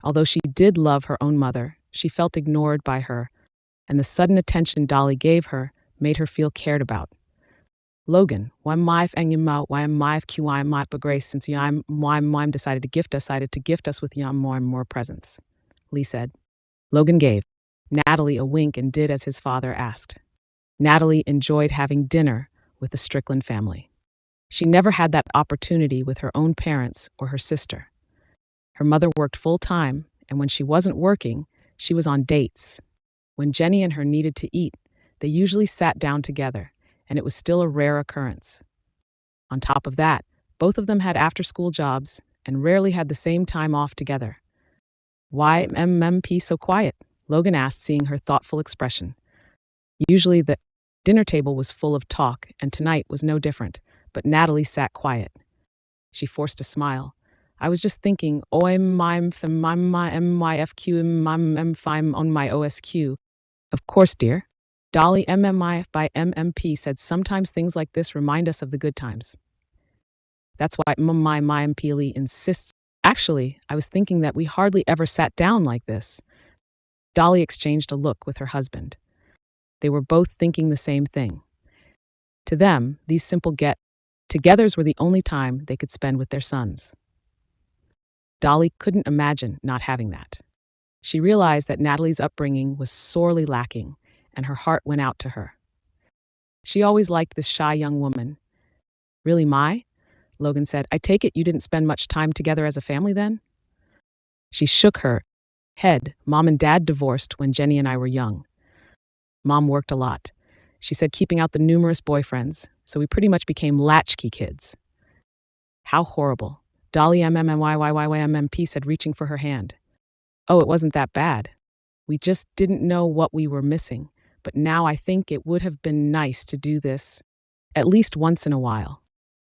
Although she did love her own mother, she felt ignored by her, and the sudden attention Dolly gave her made her feel cared about. Logan, why my grace since yam why decided to gift us with yam more presents, Lee said. Logan gave Natalie a wink and did as his father asked. Natalie enjoyed having dinner with the Strickland family. She never had that opportunity with her own parents or her sister. Her mother worked full-time, and when she wasn't working, she was on dates. When Jenny and her needed to eat, they usually sat down together, and it was still a rare occurrence. On top of that, both of them had after-school jobs and rarely had the same time off together. Why MMP so quiet? Logan asked, seeing her thoughtful expression. Usually the dinner table was full of talk, and tonight was no different, but Natalie sat quiet. She forced a smile. I was just thinking, MYFQ on my OSQ. Of course, dear. Dolly MMIF by MMP said sometimes things like this remind us of the good times. That's why my MPLE insists. Actually, I was thinking that we hardly ever sat down like this. Dolly exchanged a look with her husband. They were both thinking the same thing. To them, these simple get-togethers were the only time they could spend with their sons. Dolly couldn't imagine not having that. She realized that Natalie's upbringing was sorely lacking, and her heart went out to her. She always liked this shy young woman. Really, Mai? Logan said. I take it you didn't spend much time together as a family then? She shook her head. Mom and Dad divorced when Jenny and I were young. Mom worked a lot. She said, keeping out the numerous boyfriends, so we pretty much became latchkey kids. How horrible. Dolly MMMYYYYMMP said, reaching for her hand. Oh, it wasn't that bad. We just didn't know what we were missing, but now I think it would have been nice to do this at least once in a while.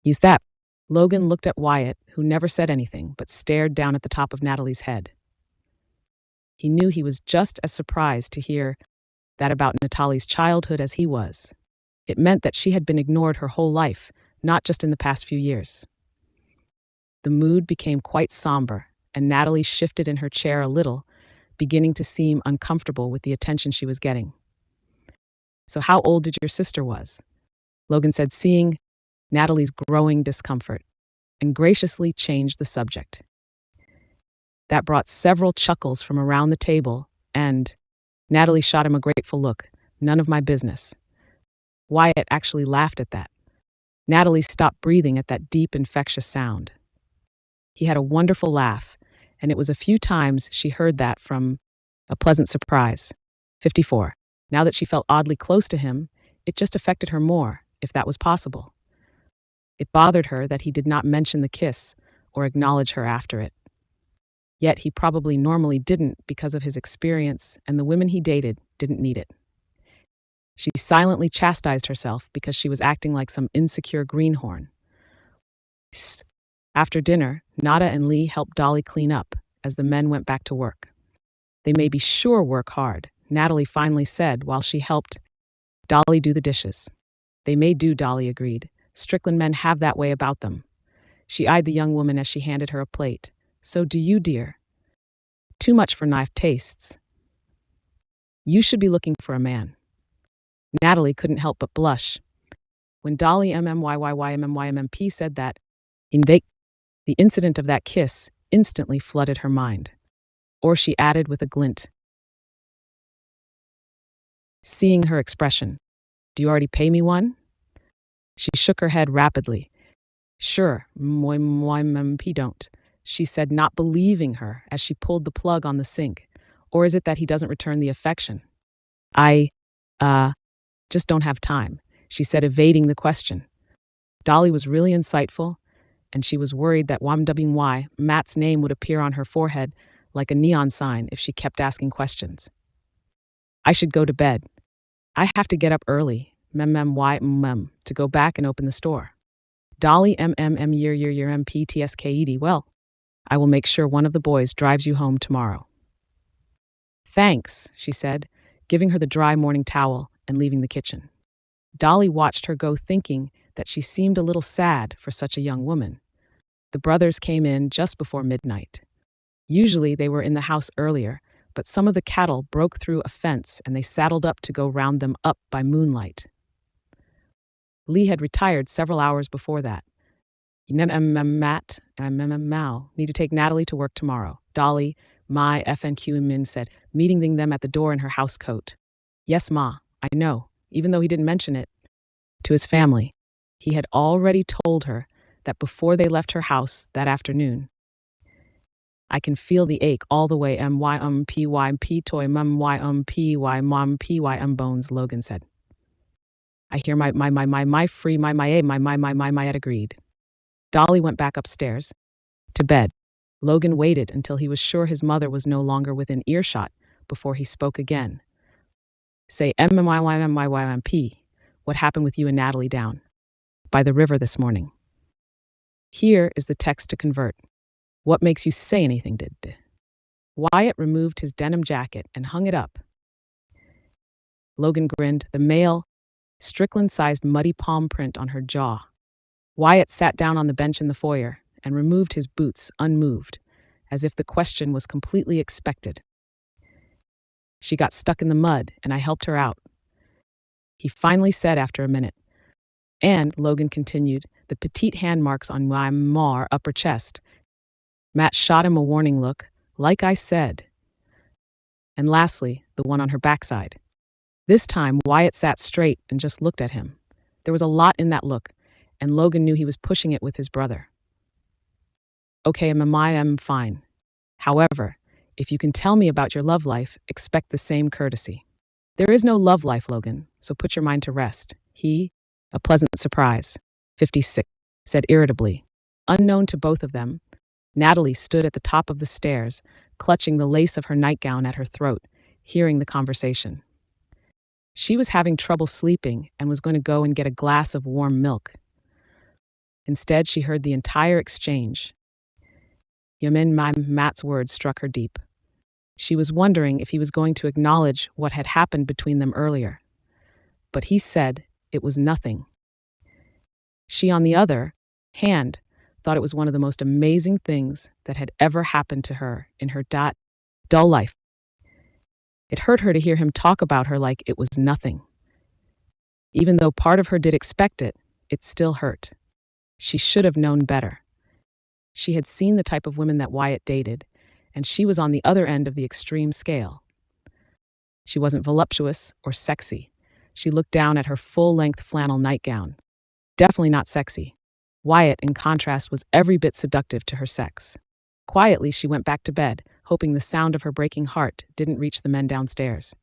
Is that? Logan looked at Wyatt, who never said anything, but stared down at the top of Natalie's head. He knew he was just as surprised to hear that about Natalie's childhood as he was. It meant that she had been ignored her whole life, not just in the past few years. The mood became quite somber, and Natalie shifted in her chair a little, beginning to seem uncomfortable with the attention she was getting. So how old did your sister was? Logan said, seeing Natalie's growing discomfort, and graciously changed the subject. That brought several chuckles from around the table, and Natalie shot him a grateful look. None of my business. Wyatt actually laughed at that. Natalie stopped breathing at that deep, infectious sound. He had a wonderful laugh, and it was a few times she heard that from a pleasant surprise. 54. Now that she felt oddly close to him, it just affected her more, if that was possible. It bothered her that he did not mention the kiss or acknowledge her after it. Yet he probably normally didn't because of his experience, and the women he dated didn't need it. She silently chastised herself because she was acting like some insecure greenhorn. After dinner, Nada and Lee helped Dolly clean up as the men went back to work. They may be sure work hard, Natalie finally said while she helped Dolly do the dishes. They may do, Dolly agreed. Strickland men have that way about them. She eyed the young woman as she handed her a plate. So do you, dear. Too much for knife tastes. You should be looking for a man. Natalie couldn't help but blush. When Dolly MMYYYMMYMMP said that, the incident of that kiss instantly flooded her mind. Or she added with a glint. Seeing her expression, do you already pay me one? She shook her head rapidly. Sure, MMP don't, she said, not believing her as she pulled the plug on the sink. Or is it that he doesn't return the affection? I just don't have time, she said, evading the question. Dolly was really insightful, and she was worried that WMWY, Matt's name, would appear on her forehead like a neon sign if she kept asking questions. I should go to bed. I have to get up early, to go back and open the store. Dolly MPTSKED, well, I will make sure one of the boys drives you home tomorrow. Thanks, she said, giving her the dry morning towel and leaving the kitchen. Dolly watched her go, thinking that she seemed a little sad for such a young woman. The brothers came in just before midnight. Usually they were in the house earlier, but some of the cattle broke through a fence and they saddled up to go round them up by moonlight. Lee had retired several hours before that. Matt, Mao, need to take Natalie to work tomorrow. Dolly, my FNQ Min said, meeting them at the door in her house coat. Yes, Ma, I know, even though he didn't mention it to his family. He had already told her that before they left her house that afternoon. I can feel the ache all the way py toy py mom py bones, Logan said. I hear my free my Ed agreed. Dolly went back upstairs to bed. Logan waited until he was sure his mother was no longer within earshot before he spoke again. Say MMYMYMP, what happened with you and Natalie down by the river this morning? Here is the text to convert. What makes you say anything, did? Wyatt removed his denim jacket and hung it up. Logan grinned, the male, Strickland-sized muddy palm print on her jaw. Wyatt sat down on the bench in the foyer and removed his boots unmoved, as if the question was completely expected. She got stuck in the mud, and I helped her out, he finally said after a minute. And, Logan continued, the petite hand marks on my upper chest. Matt shot him a warning look, like I said. And lastly, the one on her backside. This time, Wyatt sat straight and just looked at him. There was a lot in that look, and Logan knew he was pushing it with his brother. Okay, I'm fine. However, if you can tell me about your love life, expect the same courtesy. There is no love life, Logan, so put your mind to rest. He, a pleasant surprise, 56, said irritably. Unknown to both of them, Natalie stood at the top of the stairs, clutching the lace of her nightgown at her throat, hearing the conversation. She was having trouble sleeping and was going to go and get a glass of warm milk. Instead, she heard the entire exchange. Matt's words struck her deep. She was wondering if he was going to acknowledge what had happened between them earlier. But he said it was nothing. She, on the other hand, thought it was one of the most amazing things that had ever happened to her in her dull life. It hurt her to hear him talk about her like it was nothing. Even though part of her did expect it, it still hurt. She should have known better. She had seen the type of women that Wyatt dated, and she was on the other end of the extreme scale. She wasn't voluptuous or sexy. She looked down at her full-length flannel nightgown. Definitely not sexy. Wyatt, in contrast, was every bit seductive to her sex. Quietly, she went back to bed, hoping the sound of her breaking heart didn't reach the men downstairs.